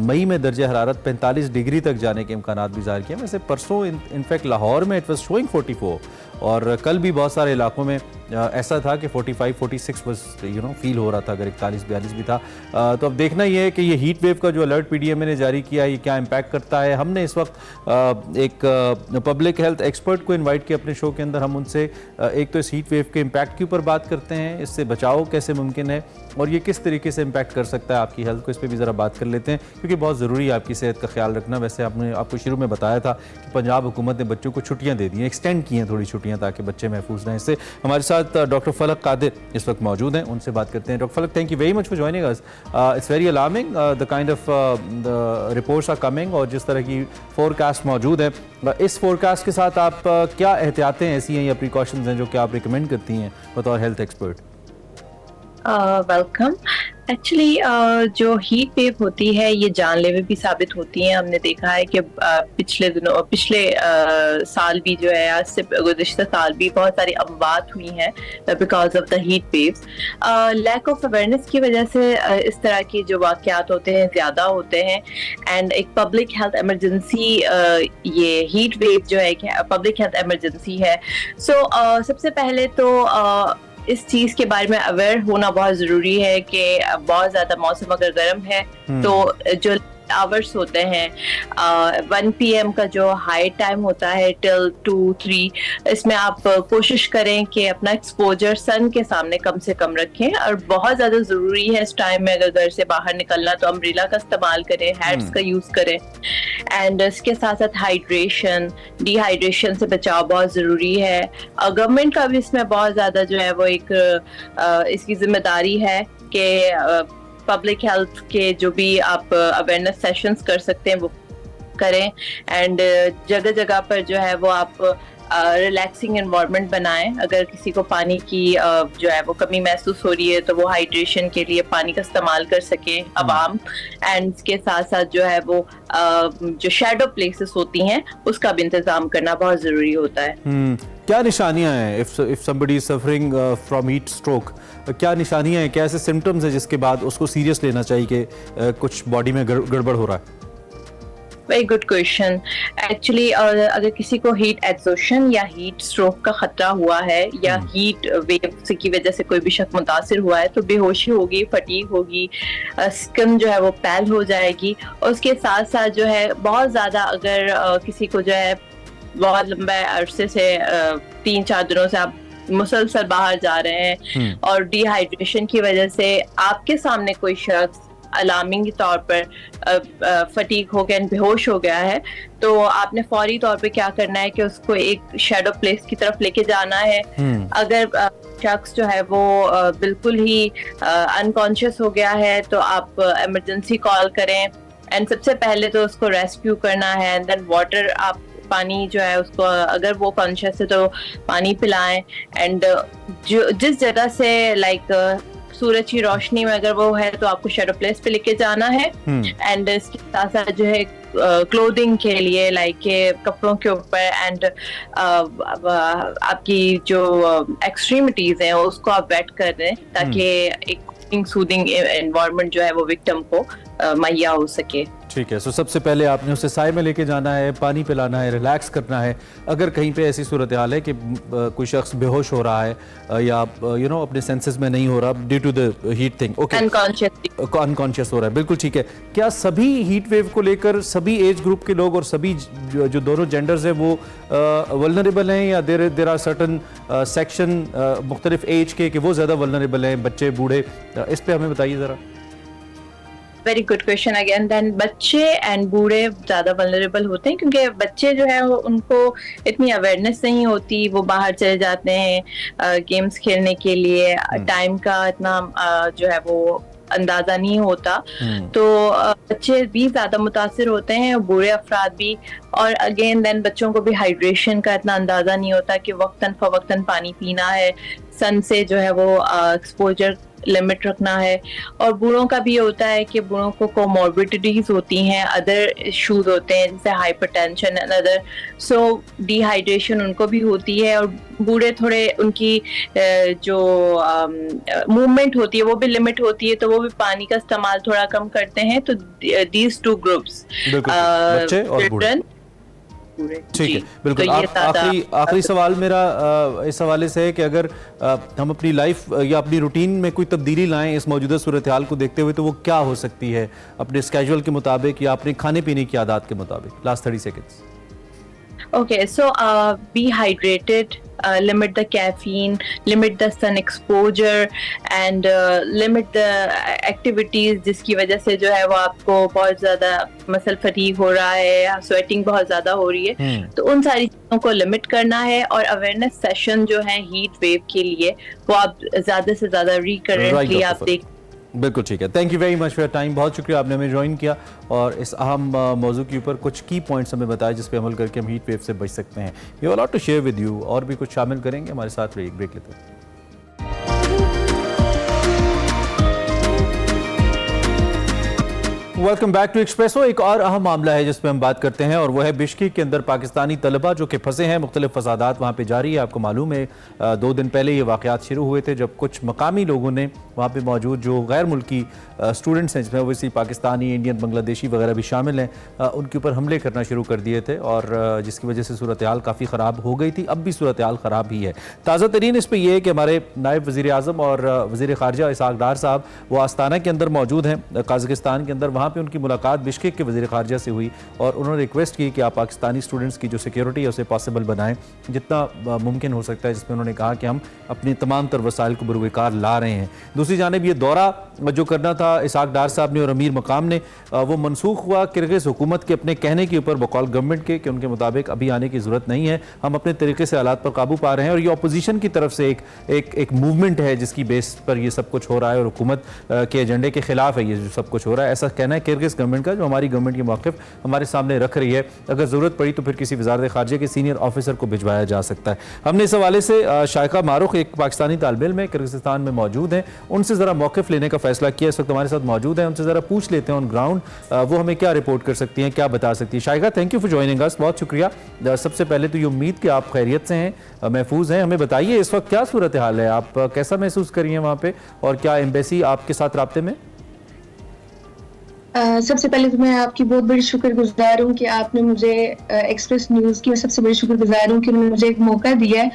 मई में दर्जा हरारत 45 डिग्री तक जाने के इम्कानात भी ज़ाहिर किए। वैसे परसों इनफैक्ट लाहौर में इट वॉज शोइंग 44, और कल भी बहुत सारे इलाकों में ऐसा था कि 45-46 बस फील हो रहा था, अगर 41-42 भी था। तो अब देखना ये है कि ये हीट वेव का जो अलर्ट पीडीएमए ने जारी किया ये क्या इम्पैक्ट करता है। हमने इस वक्त एक पब्लिक हेल्थ एक्सपर्ट को इनवाइट किया अपने शो के अंदर। हम उनसे एक तो इस हीट वेव के इम्पैक्ट के ऊपर बात करते हैं, इससे बचाव कैसे मुमकिन है और ये किस तरीके से इम्पैक्ट कर सकता है आपकी हेल्थ को, इस पर भी ज़रा बात कर लेते हैं क्योंकि बहुत ज़रूरी है आपकी सेहत का ख्याल रखना। वैसे आपने आपको शुरू में बताया था कि पंजाब हुकूमत ने बच्चों को छुट्टियाँ दे दी हैं, एक्सटेंड की हैं थोड़ी छुट्टियाँ ताकि बच्चे महफूज रहें। इससे हमारे साथ डॉक्टर फलक कादिर इस वक्त मौजूद हैं, उनसे बात करते हैं। Doctor Falak, thank you very much for joining us. It's very alarming the kind of the reports are coming, और जिस तरह की फोरकास्ट मौजूद है, इस फोरकास्ट के साथ आप क्या एहतियातें ऐसी हैं या प्रिकॉशंस हैं जो कि आप रिकमेंड करती हैं बतौर हेल्थ एक्सपर्ट? वेलकम। एक्चुअली जो हीट वेव होती है ये जानलेवा भी साबित होती है। हमने देखा है कि पिछले साल भी जो है, आज से गुज़िश्ता साल भी बहुत सारी अमवात हुई हैं because of the heat waves. Lack of awareness की वजह से इस तरह के जो वाक़यात होते हैं ज़्यादा होते हैं। एंड एक पब्लिक हेल्थ एमरजेंसी, ये हीट वेव जो है कि पब्लिक हेल्थ एमरजेंसी है। सो सबसे पहले तो इस चीज के बारे में अवेयर होना बहुत जरूरी है कि बहुत ज्यादा मौसम अगर गर्म है तो जो आवर्स होते हैं 1 PM का जो हाई टाइम होता है टिल 2-3, इसमें आप कोशिश करें कि अपना एक्सपोजर सन के सामने कम से कम रखें। और बहुत ज़्यादा ज़रूरी है इस टाइम में अगर घर से बाहर निकलना तो अम्ब्रेला का इस्तेमाल करें, हैट्स का यूज़ करें। एंड इसके साथ साथ हाइड्रेशन, डिहाइड्रेशन से बचाव बहुत ज़रूरी है। गवर्नमेंट का भी इसमें बहुत ज़्यादा जो है वो एक इसकी जिम्मेदारी है कि पब्लिक हेल्थ के जो भी आप अवेयरनेस सेशंस कर सकते हैं वो करें। एंड जगह जगह पर जो है वो आप रिलैक्सिंग एनवायरनमेंट बनाएं। अगर किसी को पानी की जो है वो कमी महसूस हो रही है तो वो हाइड्रेशन के लिए पानी का इस्तेमाल कर सकें अवाम। एंड इसके साथ साथ जो है वो जो शैडो प्लेसेस होती हैं उसका भी इंतजाम करना बहुत ज़रूरी होता है। क्या निशानियां हैं if somebody is suffering from heat stroke, क्या निशानियां हैं, क्या ऐसे सिम्टम्स हैं जिसके बाद उसको सीरियस लेना चाहिए कि कुछ बॉडी में गड़बड़ हो रहा है? Very good question. एक्चुअली अगर किसी को हीट एग्जॉशन या हीट स्ट्रोक का खतरा हुआ है या हीट वेव की वजह से कोई भी शख्स मुतासिर हुआ है तो बेहोशी होगी, फटीग होगी, स्किन जो है वो पैल हो जाएगी। और उसके साथ साथ जो है बहुत ज़्यादा अगर किसी को जो है बहुत लंबे अरसे से 3-4 दिनों से आप मुसलसल बाहर जा रहे हैं और डिहाइड्रेशन की वजह से आपके सामने कोई शख्स अलार्मिंग तौर पर फटीग हो गया, बेहोश हो गया है, तो आपने फौरी तौर पे क्या करना है कि उसको एक शैडो प्लेस की तरफ लेके जाना है। अगर शख्स जो है वो बिल्कुल ही अनकॉन्शियस हो गया है तो आप इमरजेंसी कॉल करें। एंड सबसे पहले तो उसको रेस्क्यू करना है। देन वाटर, आप पानी जो है उसको, अगर वो कॉन्शियस है तो पानी पिलाएं। एंड जो जिस जगह से सूरज की रोशनी में अगर वो है तो आपको शेडो प्लेस पे लेके जाना है। एंड इसके साथ साथ जो है क्लोथिंग के लिए लाइक के कपड़ों के ऊपर एंड आपकी जो एक्सट्रीमिटीज हैं उसको आप वेट कर दें ताकि एक सूदिंग एनवायरनमेंट जो है वो विक्टिम को मुहैया हो सके। ठीक है, सो सबसे पहले आपने उसे साए में लेके जाना है, पानी पिलाना है, रिलैक्स करना है। अगर कहीं पे ऐसी सूरत हाल है कि कोई शख्स बेहोश हो रहा है या अपने सेंसेस में नहीं हो रहा due to the heat thing, okay, unconscious हो रहा है, बिल्कुल ठीक है। क्या सभी हीट वेव को लेकर सभी एज ग्रुप के लोग और सभी जो दोनों जेंडर्स हैं वो वल्नरेबल हैं या देर आर सर्टन सेक्शन मुख्तलिफ एज के कि वो ज़्यादा वल्नरेबल हैं, बच्चे बूढ़े, इस पर हमें बताइए ज़रा। Very good question again. Then बच्चे एंड बूढ़े ज्यादा वल्नरेबल होते हैं क्योंकि बच्चे जो है उनको इतनी अवेयरनेस नहीं होती, वो बाहर चले जाते हैं गेम्स खेलने के लिए, टाइम का इतना जो है वो अंदाजा नहीं होता, तो बच्चे भी ज्यादा मुतासिर होते हैं, बूढ़े अफराद भी। और अगेन देन बच्चों को भी हाइड्रेशन का इतना अंदाजा नहीं होता कि वक्तन फवक्तन पानी पीना है, सन से जो है वो एक्सपोजर लिमिट रखना है। और बूढ़ों का भी होता है कि बूढ़ों को कोमॉर्बिडिटीज होती हैं, अदर इश्यूज होते हैं जैसे hypertension and other, so dehydration उनको भी होती है। और बूढ़े थोड़े उनकी जो मूवमेंट होती है वो भी लिमिट होती है, तो वो भी पानी का इस्तेमाल थोड़ा कम करते हैं। तो दीज टू ग्रुप्स, बच्चे और बूढ़े, ठीक है, बिल्कुल। आखिरी सवाल मेरा इस हवाले से है कि अगर हम अपनी लाइफ या अपनी रूटीन में कोई तब्दीली लाएं इस मौजूदा सूरत हाल को देखते हुए, तो वो क्या हो सकती है अपने स्केड्यूल के मुताबिक या अपने खाने पीने की आदत के मुताबिक? Last 30 seconds. Okay, so be hydrated, limit the caffeine, limit the sun exposure and limit the activities जिसकी वजह से जो है वो आपको बहुत ज़्यादा मसल फटीग हो रहा है, स्वेटिंग बहुत ज़्यादा हो रही है, तो उन सारी चीज़ों को लिमिट करना है। और अवेयरनेस सेशन जो है हीट वेव के लिए वो आप ज़्यादा से ज़्यादा रिकरेंटली आप देख। बिल्कुल ठीक है, thank you very much for your time, बहुत शुक्रिया आपने हमें ज्वाइन किया और इस अहम मौजू के ऊपर कुछ की पॉइंट्स हमें बताए जिस पे अमल करके हम हीट वेव से बच सकते हैं। We have a lot to share with you, और भी कुछ शामिल करेंगे, हमारे साथ रहिए, ब्रेक लेते हैं। Welcome back to Expresso. एक और अहम मामला है जिस पे हम बात करते हैं और वो है बिश्केक के अंदर पाकिस्तानी तलबा जो कि फंसे हैं, मुख्तलिफ फसादात वहाँ पे जारी है। आपको मालूम है 2 दिन पहले ये वाक़यात शुरू हुए थे जब कुछ मकामी लोगों ने वहाँ पे मौजूद जो गैर मुल्की स्टूडेंट्स हैं, जिसमें ओवैसी पाकिस्तानी, इंडियन, बांग्लादेशी वगैरह भी शामिल हैं, उनके ऊपर हमले करना शुरू कर दिए थे और जिसकी वजह से सूरत हाल काफ़ी ख़राब हो गई थी। अब भी सूरत हाल ख़राब ही है। ताज़ा तरीन इस पर यह है कि हमारे नायब वज़ीर आज़म और वज़ीर ख़ारजा इसहाक़ डार साहब वो आस्ताना के अंदर मौजूद हैं, कज़ाकिस्तान के अंदर। वहाँ पे उनकी मुलाकात बिश्केक के वज़ीर ख़ारजा से हुई और उन्होंने रिक्वेस्ट की कि आप पाकिस्तानी स्टूडेंट्स की जो सिक्योरिटी है उसे पॉसिबल बनाएं जितना मुमकिन हो सकता है, जिसमें उन्होंने कहा कि हम अपनी तमाम तर वसाइल को बुरवकार ला रहे हैं। दूसरी जानिब ये दौरा जो करना था इसहाक़ डार साहब ने और अमीर मकाम ने, वो मनसूख हुआ किर्गिज़ हुकूमत के अपने कहने के ऊपर बकौल गवर्नमेंट के कि उनके मुताबिक अभी आने की ज़रूरत नहीं है, हम अपने तरीके से हालात पर काबू पा रहे हैं। और ये अपोजिशन की तरफ से एक मूवमेंट है जिसकी बेस पर ये सब कुछ हो रहा है और हुकूमत के एजेंडे के खिलाफ है ये जो सब कुछ हो रहा है, ऐसा कहना है किर्गिज़ गवर्नमेंट का, जो हमारी गवर्नमेंट की मौक़िफ़ हमारे सामने रख रही है। अगर ज़रूरत पड़ी तो फिर किसी वज़ारत ख़ारजा के सीनियर ऑफिसर को भिजवाया जा सकता है। हमने इस हवाले से शाइका मारूख, एक पाकिस्तानी तालिब इल्म है, किर्गिस्तान में मौजूद हैं, उनसे ज़रा मौक़िफ़ लेने का फ़ैसला किया। इस वक्त हमारे साथ मौजूद हैं, उनसे ज़रा पूछ लेते हैं ऑन ग्राउंड वो हमें क्या रिपोर्ट कर सकती हैं, क्या बता सकती है। Shaika, thank you for joining us, बहुत शुक्रिया। सबसे पहले तो ये उम्मीद कि आप खैरियत से हैं, महफूज हैं। हमें बताइए इस वक्त क्या सूरत हाल है, आप कैसा महसूस करी हैं वहाँ पे, और क्या एम्बेसी आपके साथ राब्ते में? सबसे पहले तो मैं आपकी बहुत बड़ी शुक्रगुजार हूँ कि आपने मुझे एक्सप्रेस न्यूज़ की, मैं सबसे बड़ी शुक्रगुजार हूँ कि उन्होंने मुझे एक मौका दिया है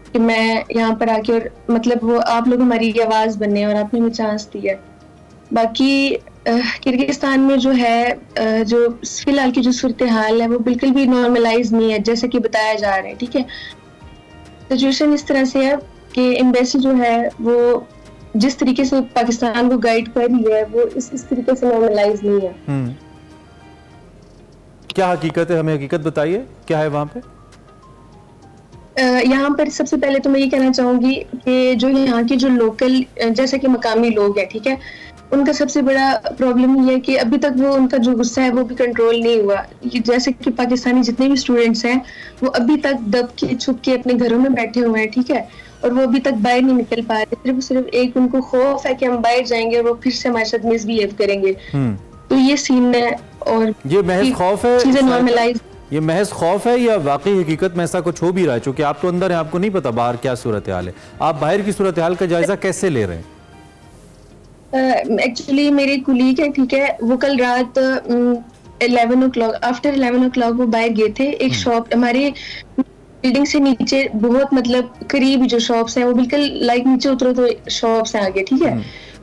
कि मैं यहाँ पर आके और मतलब वो आप लोग हमारी आवाज़ बने और आपने मुझे चांस दिया। बाकी किर्गिस्तान में जो है जो फिलहाल की जो सूरत हाल है वो बिल्कुल भी नॉर्मलाइज नहीं है जैसे कि बताया जा रहा है। ठीक है, सिचुएशन इस तरह से है कि एम्बेसी जो है वो जिस तरीके से पाकिस्तान को गाइड कर रही है वो इस तरीके से नॉर्मलाइज नहीं है। क्या हकीकत है, हमें हकीकत बताइए, क्या है वहाँ पे? यहाँ पर सबसे पहले तो मैं ये कहना चाहूंगी कि जो यहाँ की जो लोकल जैसे कि मकामी लोग हैं, ठीक है, उनका सबसे बड़ा प्रॉब्लम ये है कि अभी तक वो उनका जो गुस्सा है वो भी कंट्रोल नहीं हुआ। जैसे कि पाकिस्तानी जितने भी स्टूडेंट्स हैं वो अभी तक दब के छुप के अपने घरों में बैठे हुए हैं, ठीक है, और वो अभी तक बाहर नहीं निकल पा रहे। सिर्फ एक उनको खौफ है कि हम बाहर जाएंगे और वो फिर से हमारे साथ मिसबिहेव करेंगे। तो ये सीन है। और ये महज खौफ है, चीजें नॉर्मलाइज, ये महज खौफ है या वाकई हकीकत में ऐसा कुछ हो भी रहा है? क्योंकि आप तो अंदर हैं, आपको नहीं पता बाहर क्या सूरत हाल है। आप बाहर की सूरत हाल का जायजा कैसे ले रहे हैं? एक्चुअली मेरे कुलीग है, ठीक है, वो कल रात 11 o'clock, आफ्टर 11 o'clock वो बाहर गए थे। एक शॉप हमारे बिल्डिंग से नीचे बहुत मतलब करीब जो शॉप्स हैं, वो बिल्कुल लाइक नीचे उतरो तो शॉप्स हैं आगे, ठीक है।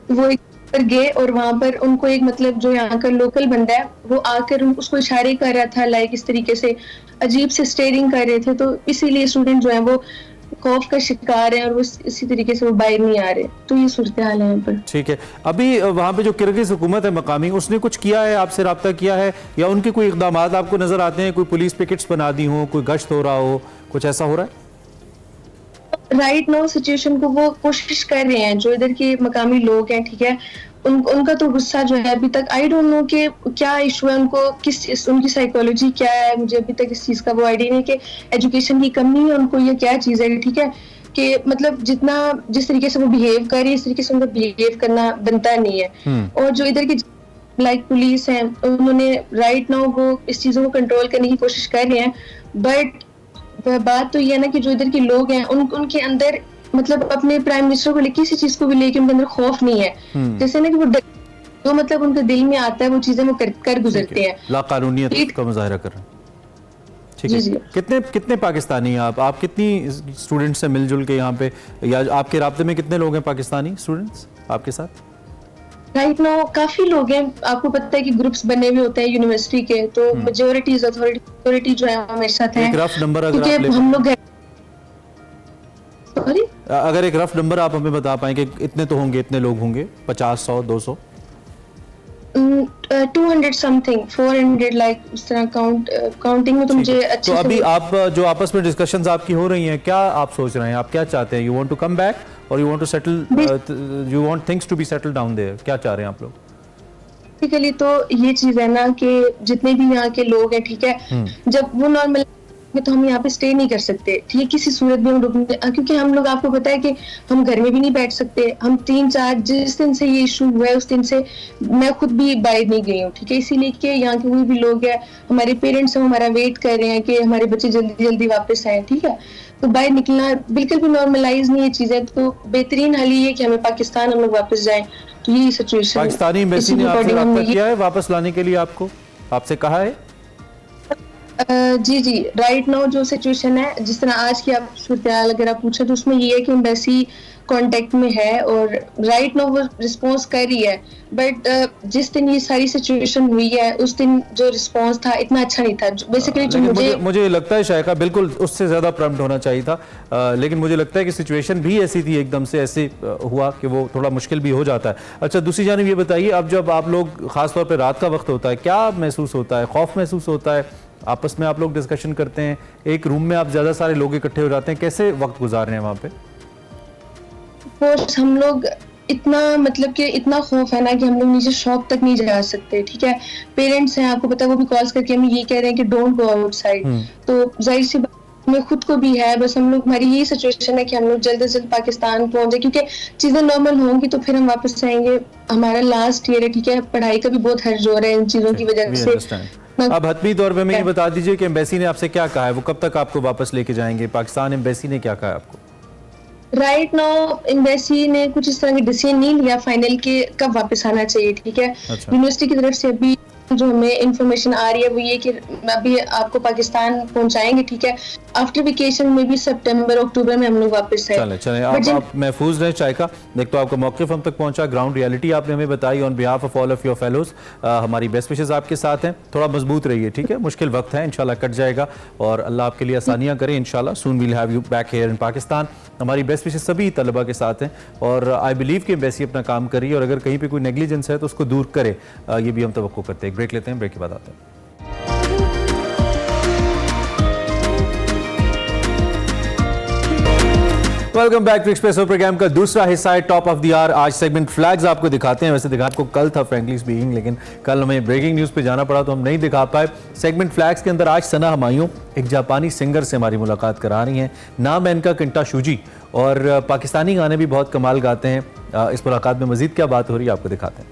तो वो एक पर गए और वहां पर उनको एक मतलब जो यहाँ का लोकल बंदा है वो आकर उसको इशारे कर रहा था, लाइक इस तरीके से अजीब से स्टेयरिंग कर रहे थे। तो इसीलिए स्टूडेंट जो है वो खौफ का शिकार है और वो इसी तरीके से वो बाहर नहीं आ रहे। तो ये सूरत हाल है यहाँ पर। ठीक है, अभी वहाँ पे जो किर्गिज हुकूमत है मकामी, उसने कुछ किया है, आपसे रब्ता किया है या उनके कोई इकदाम आपको नजर आते हैं? कोई पुलिस पिकेट्स बना दी हो, कोई गश्त हो रहा हो, कुछ ऐसा हो रहा है? राइट नाउ सिचुएशन को वो कोशिश कर रहे हैं, जो इधर के मकामी लोग हैं, ठीक है, उनका तो गुस्सा जो है अभी तक आई डोंट नो कि क्या इशू है उनको, उनकी साइकोलॉजी क्या है, मुझे अभी तक इस चीज का वो आइडिया नहीं कि एजुकेशन की कमी है उनको या क्या चीज है, ठीक है, कि मतलब जिस तरीके से वो बिहेव कर रही है इस तरीके से उनको बिहेव करना बनता नहीं है। और जो इधर की लाइक पुलिस है, उन्होंने राइट नाउ वो इस चीजों को कंट्रोल करने की कोशिश कर रहे हैं। बट बात तो ये है ना कि जो इधर के लोग हैं उनके अंदर मतलब अपने प्राइम मिनिस्टर को लेकर किसी चीज को भी लेके उनके अंदर खौफ नहीं है। जैसे ना कि वो जो मतलब उनके दिल में आता है वो चीजें वो कर गुजरते हैं, लाकानूनियत का मुजाहरा कर रहे हैं। ठीक है, कितने पाकिस्तानी आप कितनी स्टूडेंट से मिलजुल के यहाँ पे, या आपके राब्ते में कितने लोग हैं पाकिस्तानी स्टूडेंट्स आपके साथ? राइट नाउ काफी लोग हैं। आपको पता है कि ग्रुप्स बने हुए होते हैं यूनिवर्सिटी के, तो मेजॉरिटी जो है हमारे साथ है। एक रफ नंबर अगर हम लोग अगर एक रफ नंबर आप हमें बता पाएं कि इतने तो होंगे, इतने लोग होंगे, 50, 100, 200? 200 समथिंग, 400 लाइक उस तरह काउंटिंग में तो मुझे अच्छे तो अभी आप जो आपस में डिस्कशंस आपकी हो रही हैं, क्या आप सोच रहे हैं, आप क्या चाहते हैं? You want to come back और you want to settle, you want things to be settle down there? क्या चाह रहे हैं आप लोग? बेसिकली तो ये चीज है ना कि जितने भी यहाँ के लोग हैं, ठीक है, जब वो नॉर्मल तो हम यहाँ पे स्टे नहीं कर सकते, ठीक है, किसी सूरत में हम रुकने, क्योंकि हम लोग आपको पता है कि हम घर में भी नहीं बैठ सकते। हम 3-4 जिस दिन से ये इशू हुआ है उस दिन से मैं खुद भी बाहर नहीं गई हूँ, ठीक है, इसीलिए कि यहाँ के कोई भी लोग हैं, हमारे पेरेंट्स हैं, हमारा वेट कर रहे हैं कि हमारे बच्चे जल्दी जल्दी वापस आए, ठीक है। तो बाहर निकलना बिल्कुल भी नॉर्मलाइज नहीं है चीजें। तो बेहतरीन हल ये है कि हमें पाकिस्तान हम लोग वापस जाएं। तो यही सिचुएशन। पाकिस्तानी एम्बेसी ने आपसे रब्ता किया है वापस लाने के लिए? आपसे कहा है? जी राइट नाउ जो सिचुएशन है, जिस तरह आज की आप सूरत-ए-हाल अगर आप पूछे तो उसमें ये है कि एम्बेसी कांटेक्ट में है और राइट नाउ वो रिस्पॉन्स कर रही है। बट जिस दिन ये सारी सिचुएशन हुई है उस दिन जो रिस्पॉन्स था इतना अच्छा नहीं था। बेसिकली जो मुझे लगता है शायका बिल्कुल उससे ज्यादा प्रॉम्प्ट होना चाहिए था, लेकिन मुझे लगता है कि सिचुएशन भी ऐसी थी, एकदम से ऐसे हुआ कि वो थोड़ा मुश्किल भी हो जाता है। अच्छा, दूसरी जानिब ये बताइए, अब जब आप लोग खासतौर पर रात का वक्त होता है, क्या महसूस होता है? खौफ महसूस होता है? आपस में आप लोग डिस्कशन करते हैं, एक रूम में आप ज्यादा सारे लोग इकट्ठे हो जाते हैं, कैसे वक्त गुजार रहे हैं वहाँ पे? हम लोग इतना मतलब कि इतना खौफ है ना कि हम लोग नीचे शॉप तक नहीं जा सकते, ठीक है। पेरेंट्स हैं, आपको पता है, वो भी कॉल्स करके हमें ये कह रहे हैं कि डोंट गो आउटसाइड। तो जाहिर सी बात हमें खुद को भी है, बस हम लोग, हमारी यही सिचुएशन है कि हम लोग जल्द से जल्द पाकिस्तान पहुंच जाए, क्योंकि चीजें नॉर्मल होंगी तो फिर हम वापस आएंगे। हमारा लास्ट ईयर है, ठीक है, पढ़ाई का भी बहुत हर्ज हो रहा है इन चीजों की वजह से। अब हतमी तौर पे हमें ये बता दीजिए कि एम्बेसी ने आपसे क्या कहा है, वो कब तक आपको वापस लेके जाएंगे? पाकिस्तान एम्बेसी ने क्या कहा है आपको? राइट नाउ एम्बेसी ने कुछ इस तरह की डिसीजन नहीं लिया फाइनल के कब वापस आना चाहिए, ठीक है। यूनिवर्सिटी की तरफ से अभी जो हमें इंफॉर्मेशन आ रही है वो ये कि अभी आपको पाकिस्तान पहुंचाएंगे, ठीक है, आफ्टर वेकेशन में भी सितंबर अक्टूबर में हम लोग वापस आए। चले आप महफूज रहे चायका। देख तो आपका मौक़िफ़ हम तक पहुंचा, ग्राउंड रियलिटी आपने हमें बताई on behalf of all of your fellows. हमारी बेस्ट विशेस आपके साथ हैं, थोड़ा मजबूत रहिए, ठीक है, मुश्किल वक्त है, इंशाल्लाह कट जाएगा और अल्लाह आपके लिए आसानियाँ करे इंशाल्लाह। Soon we'll have you back here in Pakistan. हमारी बेस्ट विशेस सभी तलबा के साथ हैं और आई बिलीव कि एम्बेसी अपना काम कर रही है और अगर कहीं पर कोई नेग्लिजेंस है तो उसको दूर करे, ये भी हम तवक्को करते हैं। ब्रेक लेते हैं, ब्रेक के बाद आते हैं। Welcome back to Expresso program का दूसरा हिस्सा है टॉप ऑफ द आवर। आज सेगमेंट फ्लैग्स आपको दिखाते हैं। वैसे दिखाने को कल था फ्रैंकली स्पीकिंग, लेकिन कल हमें ब्रेकिंग न्यूज़ पे जाना पड़ा तो हम नहीं दिखा पाए। सेगमेंट फ्लैग्स के अंदर आज सना हमायूं एक जापानी सिंगर से हमारी मुलाकात करा रही हैं। नाम है इनका किंटा शूजी और पाकिस्तानी गाने भी बहुत कमाल गाते हैं। इस मुलाकात में मज़ीद क्या बात हो रही है आपको दिखाते हैं।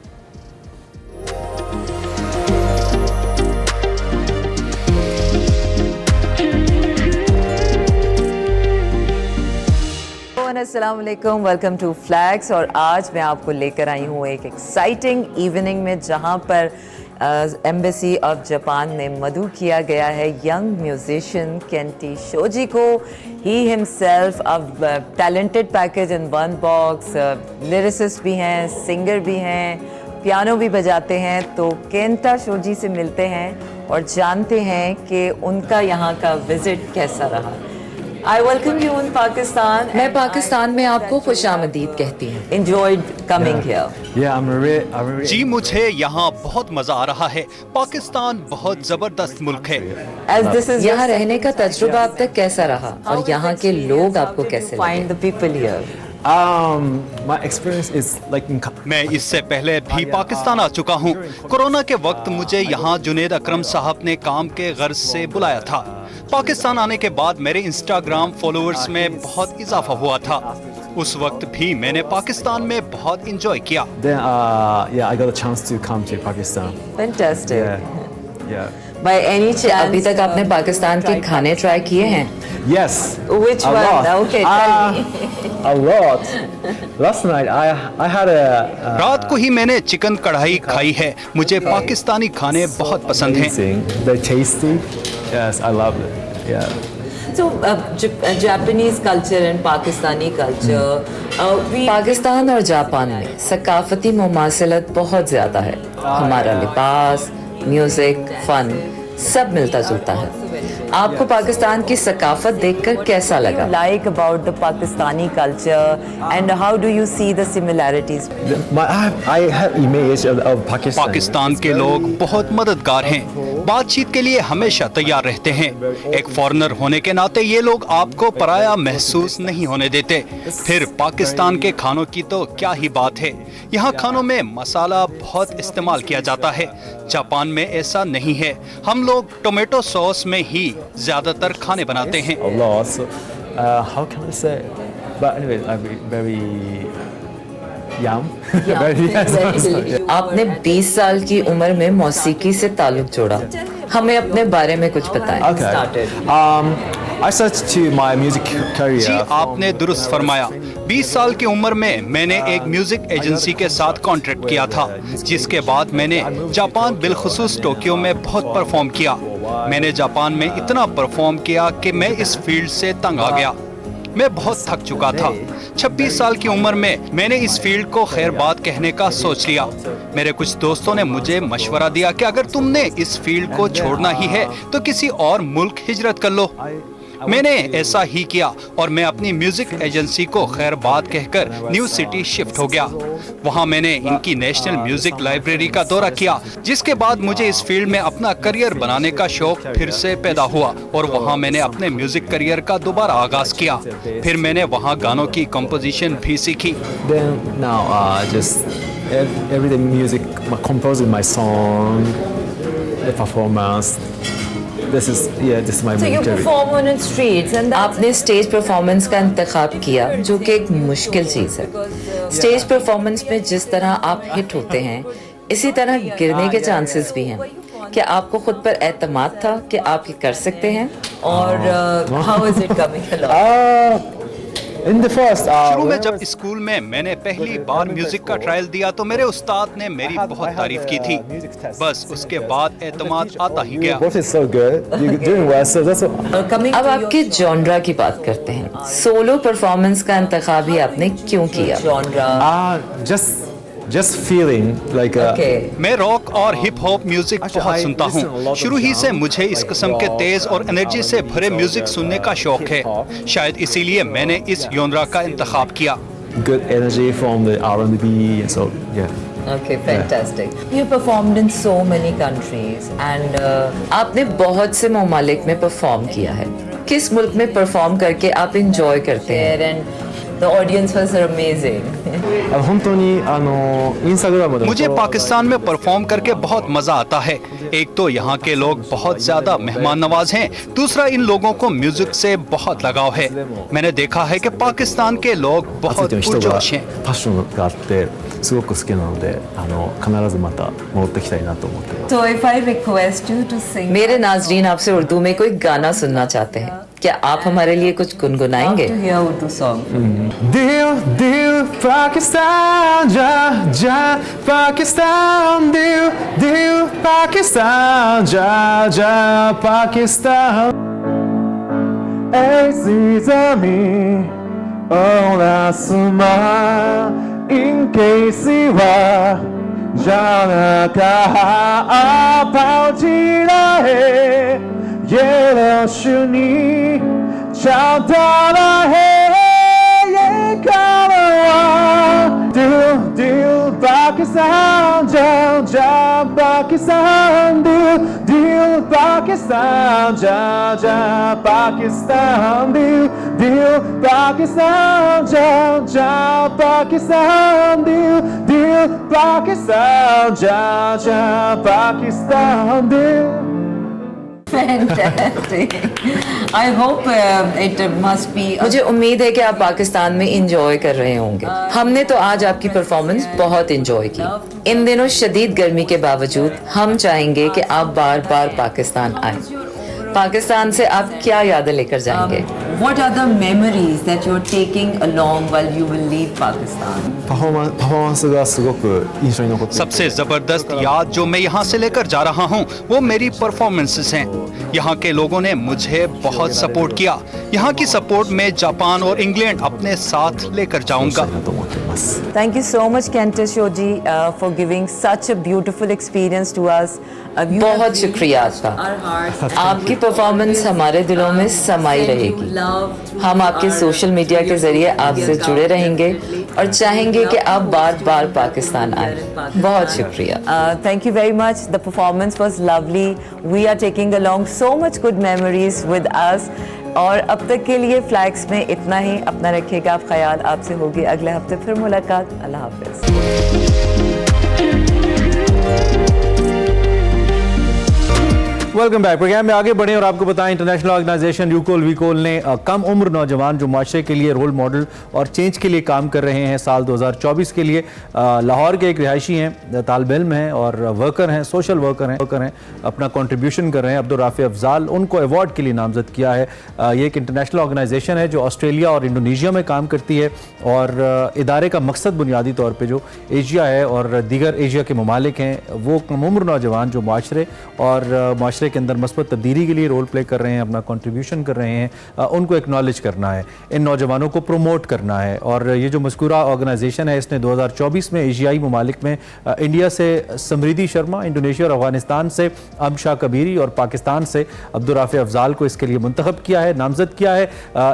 अस्सलाम वालेकुम, वेलकम टू फ्लैग्स। और आज मैं आपको लेकर आई हूँ एक एक्साइटिंग इवनिंग में, जहाँ पर एम्बेसी ऑफ जापान ने मदऊ किया गया है यंग म्यूजिशियन केंटी शोजी को। He himself a talented package in one box, lyricist भी हैं, सिंगर भी हैं, पियानो भी बजाते हैं। तो केंटा शोजी से मिलते हैं और जानते हैं कि उनका यहाँ का विजिट कैसा रहा। I welcome you in Pakistan. मैं पाकिस्तान में आपको खुशामदीद कहती हूँ। Enjoyed coming here. Yeah, I'm really जी, मुझे यहाँ बहुत मजा आ रहा है। पाकिस्तान बहुत जबरदस्त मुल्क है। As this is यहाँ रहने का तजुर्बा अब तक कैसा रहा और यहाँ के लोग आपको कैसे लगे? Find the people here. my experience is like मैं इससे पहले भी पाकिस्तान आ चुका हूँ। कोरोना के वक्त मुझे यहाँ जुनेद अकरम साहब ने काम के गर्ज से बुलाया था। पाकिस्तान आने के बाद मेरे इंस्टाग्राम फॉलोअर्स में बहुत इजाफा हुआ था। उस वक्त भी मैंने पाकिस्तान में बहुत इंजॉय किया। Then yeah, I got a chance to come to Pakistan. Fantastic. Yeah. By any chance, अभी तक आपने पाकिस्तान के खाने ट्राई किए हैं? Yes. Which a one? lot. Okay, tell me. A lot. Last night I had a रात को ही मैंने चिकन कढ़ाई खाई है। मुझे पाकिस्तानी खाने बहुत पसंद हैं। amazing. They're tasty. Yes, I love it. Yeah. So, Japanese culture and Pakistani culture, Pakistan और जापान में सकाफती मुमासलत बहुत ज़्यादा है। हमारा लिबास, म्यूज़िक, फन सब मिलता जुलता है। आपको पाकिस्तान की सकाफत देखकर कैसा लगा? Like about the Pakistani culture and how do you see the similarities? I have image of Pakistan. Pakistan के लोग बहुत मददगार हैं, बातचीत के लिए हमेशा तैयार रहते हैं। एक फॉरेनर होने के नाते ये लोग आपको पराया महसूस नहीं होने देते। फिर पाकिस्तान के खानों की तो क्या ही बात है। यहाँ खानों में मसाला बहुत इस्तेमाल किया जाता है। जापान में ऐसा नहीं है। हम लोग टोमेटो सॉस में ही ज्यादातर खाने बनाते हैं। A lot. So, how can I say? But anyway, I'm very yum. Very आपने 20 साल की उम्र में मौसीकी से ताल्लुक जोड़ा। हमें अपने बारे में कुछ बताएं। Okay. I started to my music career. जी, आपने दुरुस्त फरमाया। 20 साल की उम्र में मैंने एक म्यूजिक एजेंसी के साथ कॉन्ट्रैक्ट किया था, जिसके बाद मैंने जापान बिलखुसूस टोक्यो में बहुत परफॉर्म किया। मैंने जापान में इतना परफॉर्म किया कि मैं इस फील्ड से तंग आ गया। मैं बहुत थक चुका था। 26 साल की उम्र में मैंने इस फील्ड को खैर बात कहने का सोच लिया। मेरे कुछ दोस्तों ने मुझे मशवरा दिया कि अगर तुमने इस फील्ड को छोड़ना ही है तो किसी और मुल्क हिजरत कर लो। मैंने ऐसा ही किया और मैं अपनी म्यूजिक एजेंसी को खैर बात कहकर न्यू सिटी शिफ्ट हो गया। वहां मैंने इनकी नेशनल म्यूजिक लाइब्रेरी का दौरा किया, जिसके बाद मुझे इस फील्ड में अपना करियर बनाने का शौक फिर से पैदा हुआ और वहां मैंने अपने म्यूजिक करियर का दोबारा आगाज किया। फिर मैंने वहां गानों की कंपोजिशन भी सीखी। Then now just everyday music, composing my song, the performance. This is my So you main career. perform on streets and आपने स्टेज परफॉर्मेंस का इंतखाब किया, जो कि एक मुश्किल चीज़ है। स्टेज परफॉर्मेंस में जिस तरह आप हिट होते हैं, इसी तरह गिरने के चांसेस भी हैं। क्या आपको खुद पर एतमाद था कि आप ये कर सकते हैं? और how is it coming along? In the first, शुरू में जब स्कूल में मैंने पहली बार म्यूजिक का ट्रायल दिया तो मेरे उस्ताद ने मेरी बहुत तारीफ की थी। बस उसके बाद एतमाद आता ही गया। Both is so good. You're doing well, so that's what. अब आपके जॉनरा की बात करते हैं। सोलो परफॉर्मेंस का इंतखाब ही आपने क्यों किया? Genre Just feeling like. मैं रॉक और हिप हॉप म्यूजिक बहुत सुनता हूँ। शुरू ही से मुझे इस किस्म के तेज और एनर्जी से भरे म्यूजिक सुनने का शौक है। शायद इसीलिए मैंने इस जॉनरा का इंतखाब किया। Good energy from the R&B and so yeah. Okay, fantastic. You performed in so many countries and आपने बहुत से ममालिक में परफॉर्म किया है। किस मुल्क में परफॉर्म करके आप इंजॉय करते हैं? And the audience was amazing. 本当にインスタグラムで मुझे पाकिस्तान में परफॉर्म करके बहुत मजा आता है। एक तो यहाँ के लोग बहुत ज्यादा मेहमान नवाज हैं, दूसरा इन लोगों को म्यूजिक से बहुत लगाव है। मैंने देखा है कि पाकिस्तान के लोग つい बहुत てる人が पुरजोश हैं। パッションがあってすごく好きなので必ずまた戻ってきたいなと思ってます。 So if I request you to sing, मेरे नाजरीन आपसे उर्दू में कोई गाना सुनना चाहते हैं, क्या आप हमारे लिए कुछ गुनगुनाएंगे? To hear Urdu song. दिल दिल पाकिस्तान जा जा पाकिस्तान दिल दिल पाकिस्तान जा जा पाकिस्तान ऐसी ज़मीं और आसमां इनके सिवा जाना कहाँ आप जीना है ये रोशनी चाहता है ये कारवां दिल दिल पाकिस्तान जा जा पाकिस्तान दिल दिल पाकिस्तान जा जा पाकिस्तान दिल दिल पाकिस्तान जा जा पाकिस्तान दिल दिल पाकिस्तान जा जा पाकिस्तान दिल Fantastic. I hope it must be. मुझे उम्मीद है कि आप पाकिस्तान में इंजॉय कर रहे होंगे। हमने तो आज आपकी परफॉर्मेंस बहुत इंजॉय की। इन दिनों शदीद गर्मी के बावजूद हम चाहेंगे कि आप बार बार पाकिस्तान आएं। पाकिस्तान से आप क्या यादें लेकर जाएंगे? What are the memories that you're taking along while you will leave Pakistan? パフォーマンスがすごく印象に残っていて सबसे जबरदस्त याद जो मैं यहाँ से लेकर जा रहा हूँ वो मेरी परफॉर्मेंसेस हैं। यहाँ के लोगों ने मुझे बहुत सपोर्ट किया। यहाँ की सपोर्ट में जापान और इंग्लैंड अपने साथ लेकर जाऊंगा। なと思っています。 Thank you so much Kentish Shoji for giving such a beautiful experience to us. बहुत शुक्रिया आपका। आपकी परफॉर्मेंस हमारे दिलों में समाई रहेगी। हम आपके सोशल मीडिया के जरिए आपसे जुड़े रहेंगे और चाहेंगे कि आप बार बार पाकिस्तान आए। बहुत शुक्रिया। Thank you very much. The performance was lovely. We are taking along so much good memories with us. और अब तक के लिए फ्लैग्स में इतना ही। अपना रखिएगा आप ख्याल। आपसे होगी अगले हफ्ते फिर मुलाकात। अल्लाह हाफिज। Welcome back. प्रोग्राम में आगे बढ़े और आपको बताएं इंटरनेशनल ऑर्गेनाइजेशन यूकोल वीकोल ने कम उम्र नौजवान जो माशरे के लिए रोल मॉडल और चेंज के लिए काम कर रहे हैं साल 2024 के लिए लाहौर के एक रिहायशी हैं, तालिब इल्म हैं और वर्कर हैं, सोशल वर्कर हैं, अपना कंट्रीब्यूशन कर रहे हैं। अब्दुल राफी अफजाल उनको अवार्ड के लिए नामजद किया है। ये एक इंटरनेशनल ऑर्गेनाइजेशन है जो ऑस्ट्रेलिया और इंडोनेशिया में काम करती है और इदारे का मकसद बुनियादी तौर पर जो एशिया है और दीगर एशिया के ममालिक हैं वो कम उम्र नौजवान जो माशरे और माशरे के अंदर मस्बत तब्दीली के लिए रोल प्ले कर रहे हैं, अपना कंट्रीब्यूशन कर रहे हैं, उनको एक्नॉलेज करना है, इन नौजवानों को प्रमोट करना है। और ये जो मज़कूरा ऑर्गेनाइजेशन है इसने 2024 में एशियाई ममालिक में इंडिया से समृद्धि शर्मा, इंडोनेशिया और अफगानिस्तान से अमशाह कबीरी और पाकिस्तान से अब्दुल राफी अफजाल को इसके लिए मुंतखब किया है, नामजद किया है।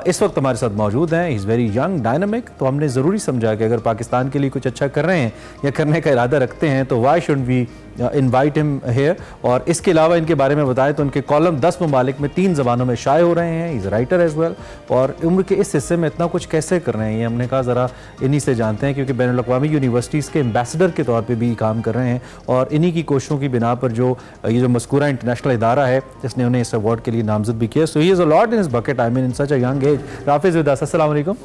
इस वक्त हमारे साथ मौजूद हैं। Is very young, dynamic. तो हमने ज़रूरी समझा कि अगर पाकिस्तान के लिए कुछ अच्छा कर रहे हैं या करने का इरादा रखते हैं तो why should we invite him here. और इसके अलावा इनके बारे में बताएं तो उनके कॉलम 10 ममालिक में 3 ज़बानों में शाये हो रहे हैं। Is writer as well. और उम्र के इस हिस्से में इतना कुछ कैसे कर रहे हैं ये हमने कहा ज़रा इन्हीं से जानते हैं, क्योंकि बैनुल अक़वामी यूनिवर्सिटीज़ के एम्बेसडर के तौर पर भी काम कर रहे हैं और इन्हीं की कोशिशों की बिना पर जो ये जो मज़कूरा इंटरनेशनल इदारा है जिसने उन्हें इस अवार्ड के लिए नामजद भी किया। So he is a lot in his bucket, I mean in such a young age. Rafiz with us, अस्सलाम वालेकुम।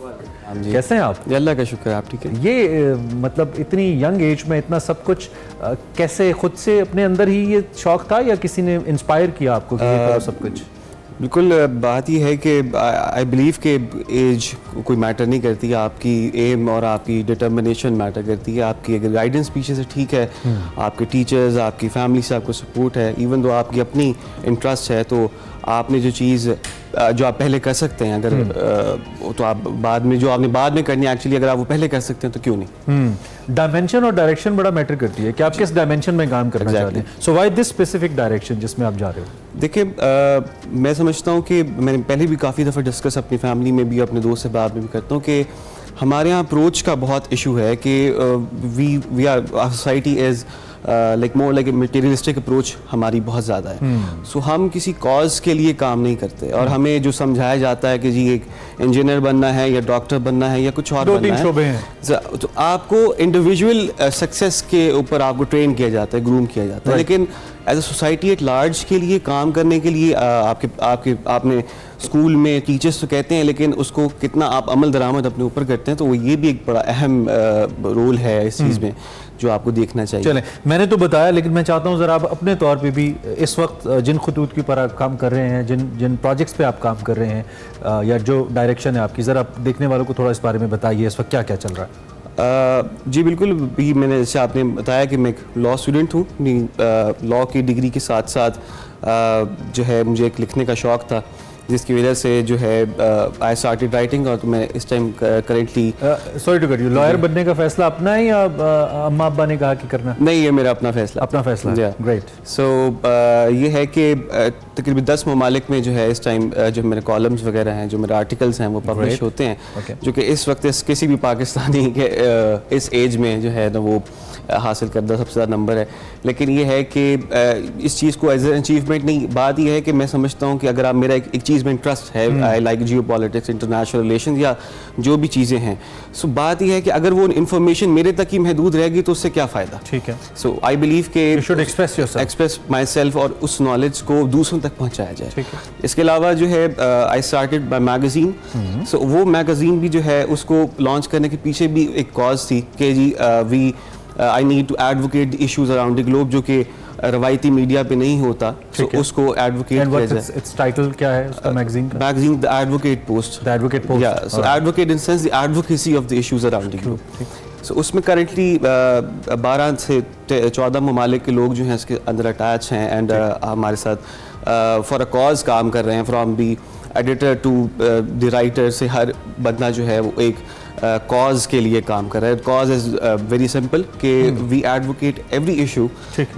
कैसे हैं आप? अल्लाह का शुक्र है, आप ठीक है? ये मतलब इतनी यंग एज में इतना सब कुछ कैसे खुद से अपने अंदर ही ये शौक था या किसी ने इंस्पायर किया आपको कि ये करो सब कुछ? बिल्कुल, बात ये है कि आई बिलीव कि एज कोई मैटर नहीं करती, आपकी एम और आपकी डिटर्मिनेशन मैटर करती है। आपकी अगर गाइडेंस पीछे से ठीक है, आपके टीचर्स, आपकी फैमिली से आपको सपोर्ट है, इवन दो आपकी अपनी इंटरेस्ट है, तो आपने जो चीज़ जो आप पहले कर सकते हैं अगर तो आप बाद में जो आपने बाद में करनी है एक्चुअली अगर आप वो पहले कर सकते हैं तो क्यों नहीं। डायमेंशन और डायरेक्शन बड़ा मैटर करती है कि आप किस डायमेंशन में काम करना चाहते हैं। So why this specific direction जिसमें आप जा रहे हो? देखिए, मैं समझता हूँ कि मैंने पहले भी काफ़ी दफ़ा डिस्कस अपनी फैमिली में भी अपने दोस्त से बात में भी करता हूँ कि हमारे यहाँ अप्रोच का बहुत इशू है कि we are society is like more like materialistic approach हमारी बहुत ज़्यादा है। सो हम किसी कॉज के लिए काम नहीं करते और हमें जो समझाया जाता है कि जी एक इंजीनियर बनना है या डॉक्टर बनना है या कुछ और बनना है, शोबे हैं। तो आपको इंडिविजुअल सक्सेस के ऊपर आपको ट्रेन किया जाता है, ग्रूम किया जाता है, लेकिन as a society at large के लिए काम करने के लिए आपने स्कूल में टीचर्स तो कहते हैं, लेकिन उसको कितना आप अमल दरामद अपने ऊपर करते हैं, तो वो ये भी एक बड़ा अहम रोल है इस चीज़ में जो आपको देखना चाहिए। चलें, मैंने तो बताया, लेकिन मैं चाहता हूं ज़रा आप अपने तौर पे भी इस वक्त जिन खतूत के ऊपर आप काम कर रहे हैं, जिन प्रोजेक्ट्स पे आप काम कर रहे हैं, या जो डायरेक्शन है आपकी, ज़रा देखने वालों को थोड़ा इस बारे में बताइए इस वक्त क्या क्या चल रहा है। जी बिल्कुल, भी मैंने जैसे आपने बताया कि मैं एक लॉ स्टूडेंट हूँ, लॉ की डिग्री के साथ साथ जो है मुझे एक लिखने का शौक़ था, जिसकी वजह से जो है आई स्टार्टेड राइटिंग, और तो मैं इस time currently sorry to cut you, lawyer बनने का फैसला अपना है या अम्मा अब्बा ने कहा कि करना? नहीं, ये मेरा अपना फैसला। अपना फैसला, ग्रेट। सो ये है कि तकरीबन 10 ममालिक में जो है इस टाइम जो मेरे कॉलम्स वगैरह हैं, जो मेरे आर्टिकल्स हैं, वो पब्लिश होते हैं, जो कि इस वक्त किसी भी पाकिस्तानी के इस एज में जो है ना वो हासिल करदा सबसे ज़्यादा नंबर है। लेकिन ये है कि इस चीज़ को एज एन अचीवमेंट नहीं, बात यह है कि मैं समझता हूँ कि अगर आप मेरा एक चीज़ में इंटरेस्ट है, I like Jio politics, international relation या जो भी चीज़ें हैं, सो बात यह है कि अगर वो इन्फॉर्मेशन मेरे तक ही महदूद रहेगी तो उससे क्या फ़ायदा। ठीक है। सो आई बिलीव के एक्सप्रेस माई सेल्फ और उस नॉलेज को दूसरों तक पहुँचाया जाए। इसके अलावा जो है आई स्टार्टेड बाय मैगज़ीन, सो वो मैगज़ीन भी जो है उसको लॉन्च करने के पीछे भी एक कॉज थी कि जी I need to advocate the issues around the globe, जो कि रवायती मीडिया पे नहीं होता, तो उसको एडवोकेट किया जाए। इट्स टाइटल क्या है उसका मैगज़ीन का? Magazine the advocate post. The advocate post, या so advocate in sense the advocacy of the issues around the globe. So उसमें करंटली 12 से 14 ममालिक के लोग जो हैं इसके अंदर अटैच हैं, एंड हमारे साथ फॉर अ कॉज काम कर रहे हैं, from the editor to the writer से हर बंदा जो है वो एक कॉज के लिए काम कर रहा है। कॉज इज वेरी सिंपल कि वी एडवोकेट एवरी इशू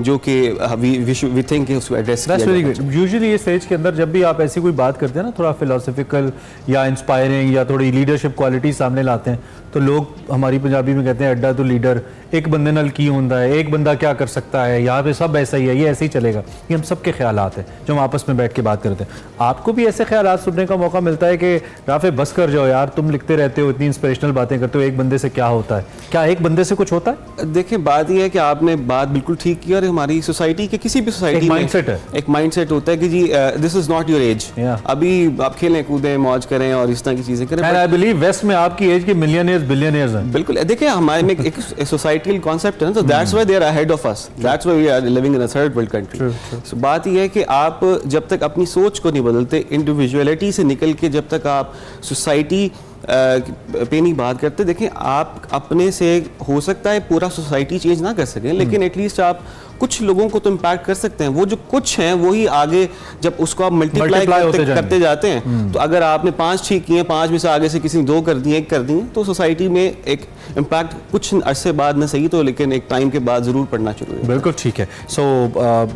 जो कि वी थिंक उसको एड्रेस किया जाए। यूजुअली ये स्टेज के अंदर जब भी आप ऐसी कोई बात करते हैं ना, थोड़ा फिलोसफिकल या इंस्पायरिंग या थोड़ी लीडरशिप क्वालिटी सामने लाते हैं, तो लोग हमारी पंजाबी में कहते हैं अड्डा तो लीडर, एक बंदे नाल की होता है, एक बंदा क्या कर सकता है, यहाँ पे सब ऐसा ही है, ये ऐसे ही चलेगा। ये हम सबके ख्यालात हैं जो हम आपस में बैठ के बात करते हैं। आपको भी ऐसे ख्यालात सुनने का मौका मिलता है कि राफे बस कर जाओ यार, तुम लिखते रहते हो, इतनी इंस्पिरेशनल बातें करते हो, एक बंदे से क्या होता है? क्या एक बंदे से कुछ होता है? देखिए, बात यह है कि आपने बात बिल्कुल ठीक की, और हमारी सोसाइटी के किसी भी सोसाइटी में एक माइंडसेट होता है कि जी this is not your age, अभी आप खेलें कूदें मौज करें और इस तरह की चीजें करें। आई बिलीव वेस्ट में आपकी एज के मिलियनियर्स बिलियनियर्स हैं। बिल्कुल, देखिए हमारे में एक सोसाइटल कॉन्सेप्ट है ना, तो that's why they are ahead of us, that's why we are living in a third world country. So बात यह है कि आप जब तक अपनी सोच को नहीं बदलते, इंडिविजुअलिटी से निकल के जब तक आप सोसाइटी पे नहीं बात करते, देखें आप अपने से हो सकता है पूरा सोसाइटी चेंज ना कर सकें, लेकिन एटलीस्ट आप कुछ लोगों को तो इम्पैक्ट कर सकते हैं। वो जो कुछ हैं वही आगे जब उसको आप मल्टीप्लाई करते जाते हैं, तो अगर आपने 5 ठीक किए, 5 में से आगे से किसी ने 2 कर दिए, 1 कर दिए, तो सोसाइटी में एक इम्पैक्ट कुछ अरसे बाद न सही तो लेकिन एक टाइम के बाद जरूर पड़ना शुरू है। बिल्कुल ठीक है। So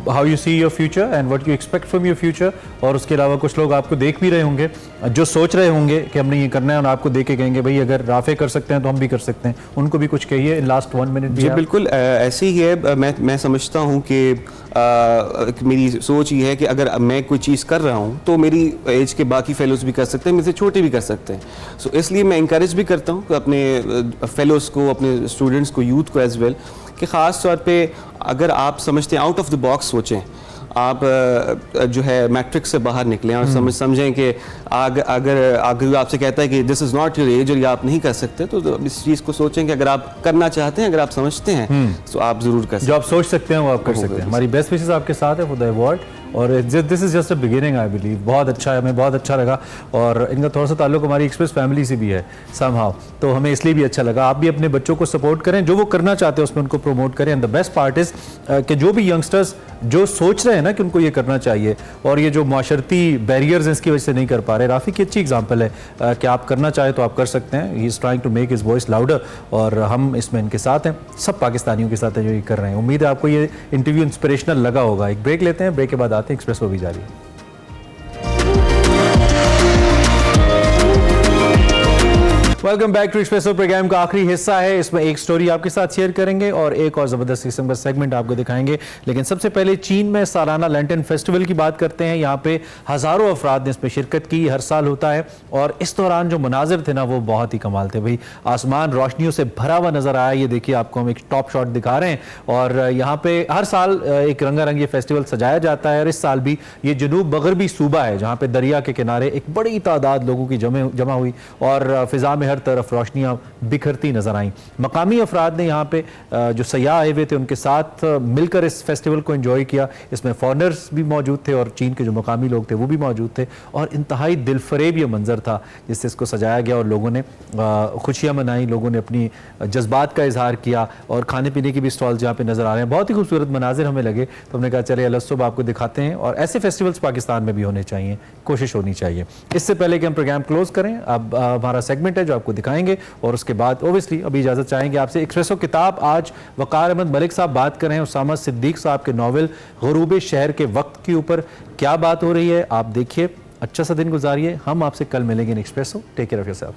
how you see your future and what you expect from your future. और उसके अलावा कुछ लोग आपको देख भी रहे होंगे जो सोच रहे होंगे कि हमने ये करना है, और आपको देख के कहेंगे भाई अगर राफे कर सकते हैं तो हम भी कर सकते हैं, उनको भी कुछ कहिए इन लास्ट 1 मिनट। जी बिल्कुल, ऐसे ही है। मैं समझता हूँ कि मेरी सोच ये है कि अगर मैं कोई चीज़ कर रहा हूँ तो मेरी एज के बाकी फेलोज़ भी कर सकते हैं, मेरे से छोटे भी कर सकते हैं। सो इसलिए मैं इंकरेज भी करता हूँ अपने फेलोज़ को, अपने स्टूडेंट्स को, यूथ को एज वेल, कि ख़ास तौर पे अगर आप समझते हैं आउट ऑफ द बॉक्स सोचें, आप जो है मैट्रिक्स से बाहर निकलें और समझें कि अगर आपसे कहता है कि this is not your as और ये आप नहीं कर सकते, तो इस चीज़ को सोचें कि अगर आप करना चाहते हैं, अगर आप समझते हैं तो आप ज़रूर कर सकते हैं। जो आप सोच सकते हैं वो आप कर सकते हैं। हमारी बेस्ट विशेस आपके साथ है फॉर द अवार्ड, और this is just a beginning I believe. बहुत अच्छा है, हमें बहुत अच्छा लगा, और इनका थोड़ा सा ताल्लुक हमारी एक्सप्रेस फैमिली से भी है समहाउ, तो हमें इसलिए भी अच्छा लगा। आप भी अपने बच्चों को सपोर्ट करें, जो वो करना चाहते हैं उसमें उनको प्रमोट करें। And the best part is कि जो भी यंगस्टर्स जो सोच रहे हैं ना कि उनको ये करना चाहिए, और ये जो माशरती बैरियर्स हैं इसकी वजह से नहीं कर पा रहे, राफ़ी की अच्छी एग्जाम्पल है कि आप करना चाहें तो आप कर सकते हैं। He is trying to make his voice louder, और हम इसमें इनके साथ हैं, सब पाकिस्तानियों के साथ हैं जो ये कर रहे हैं। उम्मीद है आपको ये इंटरव्यू इंस्पिरेशनल लगा होगा। एक ब्रेक लेते हैं, ब्रेक के बाद आते हैं एक्सप्रेस वो भी जारी है। Welcome back to Expresso program का आखिरी हिस्सा है। इसमें एक स्टोरी आपके साथ शेयर करेंगे और एक और ज़बरदस्त किस्म का सेगमेंट आपको दिखाएंगे। लेकिन सबसे पहले चीन में सालाना लैंटर्न फेस्टिवल की बात करते हैं। यहाँ पे हज़ारों अफराद ने इसमें शिरकत की, हर साल होता है। और इस दौरान जो मनाजिर थे ना वो बहुत ही कमाल थे भाई। आसमान रोशनियों से भरा हुआ नज़र आया। ये देखिए आपको हम एक टॉप शॉट दिखा रहे हैं। और यहाँ पे हर साल एक रंगारंग ये फेस्टिवल सजाया जाता है। और इस साल भी ये जनूब मगरबी सूबा है जहाँ पे दरिया के किनारे एक बड़ी तादाद लोगों की जमा हुई और फिजा में हर तरफ रोशनियां बिखरती नजर आईं। मकामी अफराद ने यहाँ पे जो सयाह आए हुए थे उनके साथ मिलकर इस फेस्टिवल को एंजॉय किया। इसमें फॉरेनर्स भी मौजूद थे और चीन के जो मकामी लोग थे वो भी मौजूद थे। और इंतहाई दिलफरेब ये मंजर था जिससे इसको सजाया गया और लोगों ने खुशियाँ मनाई, लोगों ने अपनी जज्बात का इजहार किया। और खाने पीने की भी स्टॉल जहाँ पे नजर आ रहे हैं, बहुत ही खूबसूरत मनाजिर हमें लगे। तो हमने कहा चले अलसुब आपको दिखाते हैं। और ऐसे फेस्टिवल्स पाकिस्तान में भी होने चाहिए, कोशिश होनी चाहिए। इससे पहले कि हम प्रोग्राम क्लोज करें, अब हमारा सेगमेंट है जो आपको दिखाएंगे और उसके बाद ओबियसली अभी इजाजत चाहेंगे आपसे। एक्सप्रेसो किताब आज वकार अहमद मलिक साहब बात कर रहे हैं उसामा सिद्दीक साहब के नॉवेल गुरूब शहर के वक्त के ऊपर। क्या बात हो रही है आप देखिए, अच्छा सा दिन गुजारिए। हम आपसे कल मिलेंगे in Expresso. Take care of yourself.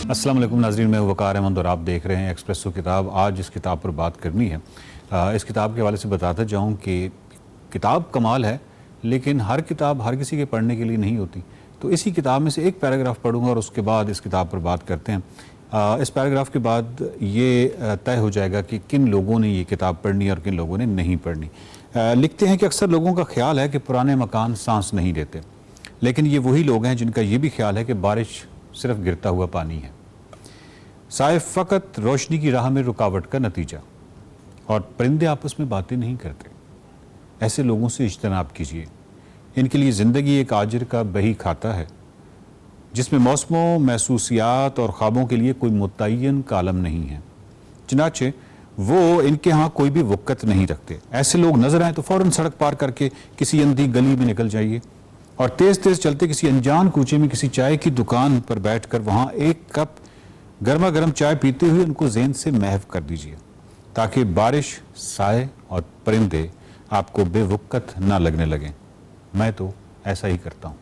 अस्सलाम वालेकुम नाज़रीन, मैं वकार अहमद और आप देख रहे हैं एक्सप्रेसो किताब। आज इस किताब पर बात करनी है। इस किताब के हवाले से बताता जाऊँ कि किताब कमाल है, लेकिन हर किताब हर किसी के पढ़ने के लिए नहीं होती। तो इसी किताब में से एक पैराग्राफ पढ़ूंगा और उसके बाद इस किताब पर बात करते हैं। इस पैराग्राफ के बाद ये तय हो जाएगा कि किन लोगों ने ये किताब पढ़नी और किन लोगों ने नहीं पढ़नी। लिखते हैं कि अक्सर लोगों का ख्याल है कि पुराने मकान सांस नहीं देते, लेकिन ये वही लोग हैं जिनका ये भी ख्याल है कि बारिश सिर्फ गिरता हुआ पानी है, साए फ़कत रोशनी की राह में रुकावट का नतीजा, और परिंदे आपस में बातें नहीं करते। ऐसे लोगों से इज्तनाब कीजिए। इनके लिए ज़िंदगी एक आजिर का बही खाता है जिसमें मौसमों, महसूसियात और ख्वाबों के लिए कोई मुतय्यन कालम नहीं है। चनाचे वो इनके यहाँ कोई भी वक़्त नहीं रखते। ऐसे लोग नज़र आए तो फ़ौरन सड़क पार करके किसी अंधी गली में निकल जाइए और तेज़ तेज़ चलते किसी अनजान कूचे में किसी चाय की दुकान पर बैठकर वहाँ एक कप गर्मा गर्म चाय पीते हुए उनको ज़हन से महव कर दीजिए, ताकि बारिश, साए और परिंदे आपको बेवक़्त ना लगने लगें। मैं तो ऐसा ही करता हूँ।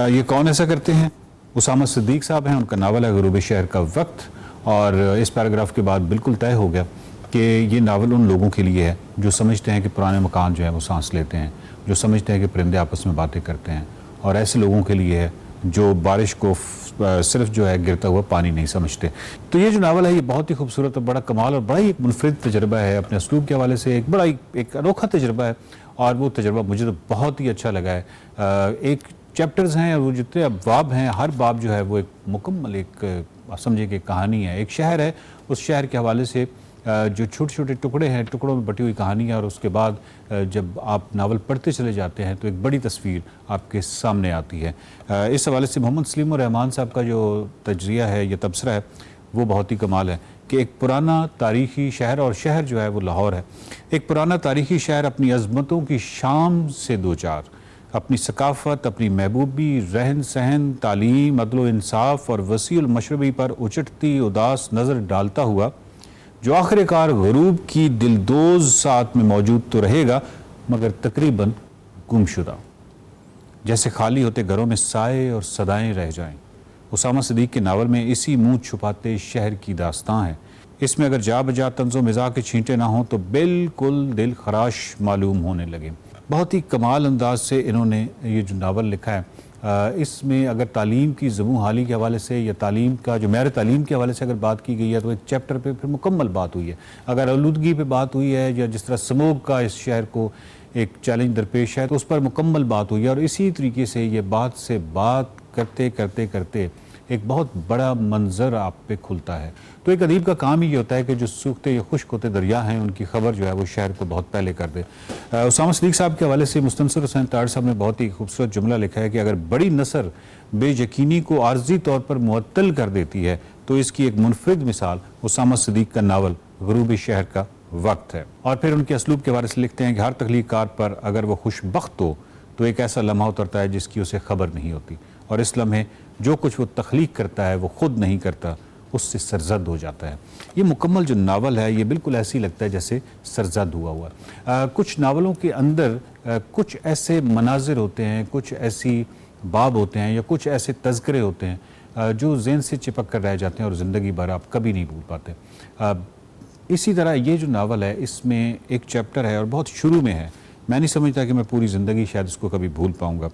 ये कौन ऐसा करते हैं? उसामा सिद्दीक साहब हैं। उनका नावल है गुरूब शहर का वक्त। और इस पैराग्राफ के बाद बिल्कुल तय हो गया कि ये नावल उन लोगों के लिए है जो समझते हैं कि पुराने मकान जो है वो सांस लेते हैं, जो समझते हैं कि परिंदे आपस में बातें करते हैं, और ऐसे लोगों के लिए है जो बारिश को सिर्फ जो है गिरता हुआ पानी नहीं समझते। तो ये जो नावल है ये बहुत ही खूबसूरत और बड़ा कमाल और बड़ा ही एक मुनफरिद तजर्बा है। अपने असलूब के हवाले से एक बड़ा ही एक अनोखा तजर्बा है और वो तजर्बा मुझे तो बहुत ही अच्छा लगा है। एक चैप्टर्स हैं, वो जितने अबवाब हैं, हर बाब जो है वो एक मुकम्मल एक समझिए कि कहानी है। एक शहर है, उस शहर के हवाले से जो छोटे छोटे टुकड़े हैं, टुकड़ों में बटी हुई कहानी है। और उसके बाद जब आप नावल पढ़ते चले जाते हैं तो एक बड़ी तस्वीर आपके सामने आती है। इस हवाले से मोहम्मद सलीम रहमान साहब का जो तजरिया है, ये तबसरा है, वो बहुत ही कमाल है कि एक पुराना तारीख़ी शहर, और शहर जो है वो लाहौर है। एक पुराना तारीख़ी शहर अपनी अज़मतों की शाम से दो चार, अपनी सकाफ़त, अपनी महबूबी, रहन सहन, तालीम, अदल व इंसाफ और वसीउल मशरबी पर उचटती उदास नज़र डालता हुआ जो आखिरकार गुरूब की दिलदोज़ साथ में मौजूद तो रहेगा मगर तकरीबन गुमशुदा, जैसे खाली होते घरों में साए और सदाएं रह जाएं। उसामा सिद्दीक के नावल में इसी मुँह छुपाते शहर की दास्तां है। इसमें अगर जा बजा तंज़ो मिज़ाह के छींटे ना हों तो बिल्कुल दिल खराश मालूम होने लगे। बहुत ही कमाल अंदाज से इन्होंने ये जो नावल लिखा है, इसमें अगर तालीम की ज़बूं हाली के हवाले से या तालीम का जो मेरे तालीम के हवाले से अगर बात की गई है तो एक चैप्टर पे फिर मुकम्मल बात हुई है। अगर आलूदगी पे बात हुई है या जिस तरह स्मोक का इस शहर को एक चैलेंज दरपेश है तो उस पर मुकम्मल बात हुई है। और इसी तरीके से ये बात से बात करते करते करते एक बहुत बड़ा मंजर आप पे खुलता है। तो एक अदीब का काम ही ये होता है कि जो सूखते या खुश्क होते दरिया हैं उनकी खबर जो है वो शहर को बहुत पहले कर दे। उसामा सिद्दीक साहब के हवाले से मुस्तनसर हुसैन तार साहब ने बहुत ही खूबसूरत जुमला लिखा है कि अगर बड़ी नसर बेयकीनी को आर्जी तौर पर मुअत्तल कर देती है तो इसकी एक मुनफरिद मिसाल उसामा सिद्दीक का नावल गुरूब शहर का वक्त है। और फिर उनके असलूब के बारे से लिखते हैं कि हर तख्लीक़कार पर अगर वो खुशबख्त हो तो एक ऐसा लम्हा उतरता है जिसकी उसे खबर नहीं होती, और इस लम्हे जो कुछ वो तख्लीक करता है वो खुद नहीं करता, उससे सरजद हो जाता है। ये मुकम्मल जो नावल है ये बिल्कुल ऐसे ही लगता है जैसे सरजद हुआ हुआ। कुछ नावलों के अंदर कुछ ऐसे मनाजिर होते हैं, कुछ ऐसी बाब होते हैं या कुछ ऐसे तज़किरे होते हैं जो ज़हन से चिपक कर रह जाते हैं और ज़िंदगी भर आप कभी नहीं भूल पाते। इसी तरह ये जो नावल है इसमें एक चैप्टर है और बहुत शुरू में है, मैं नहीं समझता कि मैं पूरी ज़िंदगी शायद इसको कभी भूल पाऊँगा।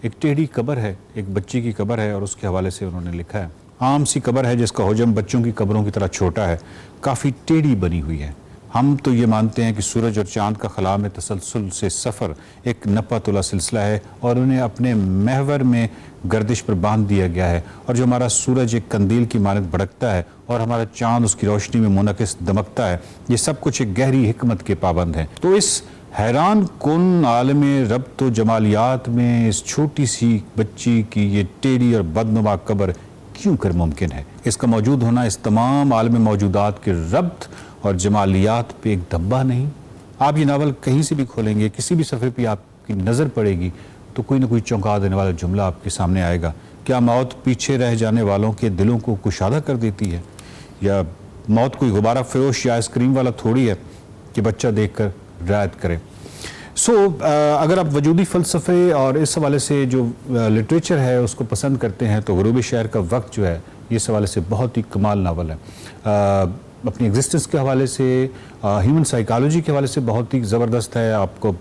एक टेढ़ी कब्र है, एक बच्चे की कब्र है और उसके हवाले से उन्होंने लिखा है, आम सी कब्र है जिसका हुजम बच्चों की कब्रों की तरह छोटा है, काफ़ी टेढ़ी बनी हुई है। हम तो ये मानते हैं कि सूरज और चाँद का खला में तसलसल से सफ़र एक नपा तुला सिलसिला है और उन्हें अपने महवर में गर्दिश पर बांध दिया गया है, और जो हमारा सूरज एक कंदील की मानद भड़कता है और हमारा चाँद उसकी रोशनी में मुनकिस दमकता है, ये सब कुछ एक गहरी हिकमत के पाबंद हैं। तो इस हैरान कुन आलम रब्त व जमालियात में इस छोटी सी बच्ची की ये टेढ़ी और बदनुमा कब्र क्यों कर मुमकिन है? इसका मौजूद होना इस तमाम आलम मौजूदात के रब्त और जमालियात पे एक धब्बा नहीं? आप ये नावल कहीं से भी खोलेंगे, किसी भी सफ़े पे आपकी नज़र पड़ेगी तो कोई ना कोई चौंका देने वाला जुमला आपके सामने आएगा। क्या मौत पीछे रह जाने वालों के दिलों को कुशादा कर देती है? या मौत कोई गुब्बारा फरोश या आइसक्रीम वाला थोड़ी है कि बच्चा देख कर रियायत करें? अगर आप वजूदी फ़लसफ़े और इस हवाले से जो लिटरेचर है उसको पसंद करते हैं तो ग़ुरूब शहर का वक्त जो है ये इस हवाले से बहुत ही कमाल नावल है। अपनी एग्जिस्टेंस के हवाले से, ह्यूमन साइकोलॉजी के हवाले से बहुत ही ज़बरदस्त है। आपको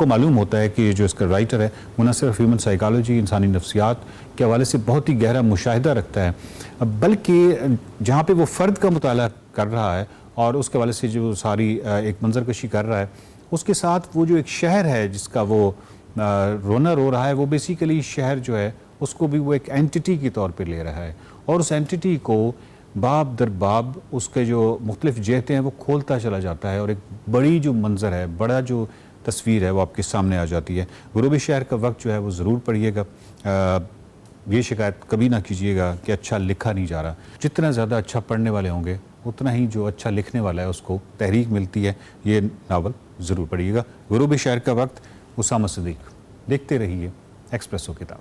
मालूम होता है कि जो इसका राइटर है वो न सिर्फ ह्यूमन साइकोलॉजी, इंसानी नफ्सियात के हवाले से बहुत ही गहरा मुशाहिदा रखता है, बल्कि जहाँ पे वो फ़र्द का मुताला कर रहा है और उसके हवाले से जो सारी एक मंजरकशी कर रहा है, उसके साथ वो जो एक शहर है जिसका वो रोना रो रहा है, वो बेसिकली शहर जो है उसको भी वो एक एंटिटी के तौर पे ले रहा है और उस एंटिटी को बाब दर बाब उसके जो मुख्तलिफ जहते हैं वो खोलता चला जाता है और एक बड़ी जो मंजर है, बड़ा जो तस्वीर है वो आपके सामने आ जाती है। ग़ुरूब शहर का वक्त जो है वो ज़रूर पढ़िएगा। ये शिकायत कभी ना कीजिएगा कि अच्छा लिखा नहीं जा रहा। जितना ज़्यादा अच्छा पढ़ने वाले होंगे उतना ही जो अच्छा लिखने वाला है उसको तहरीक मिलती है। ये नावल ज़रूर पढ़िएगा। ग़ुरूब शहर का वक्त, उसामा सिद्दीक। देखते रहिए एक्सप्रेसो किताब।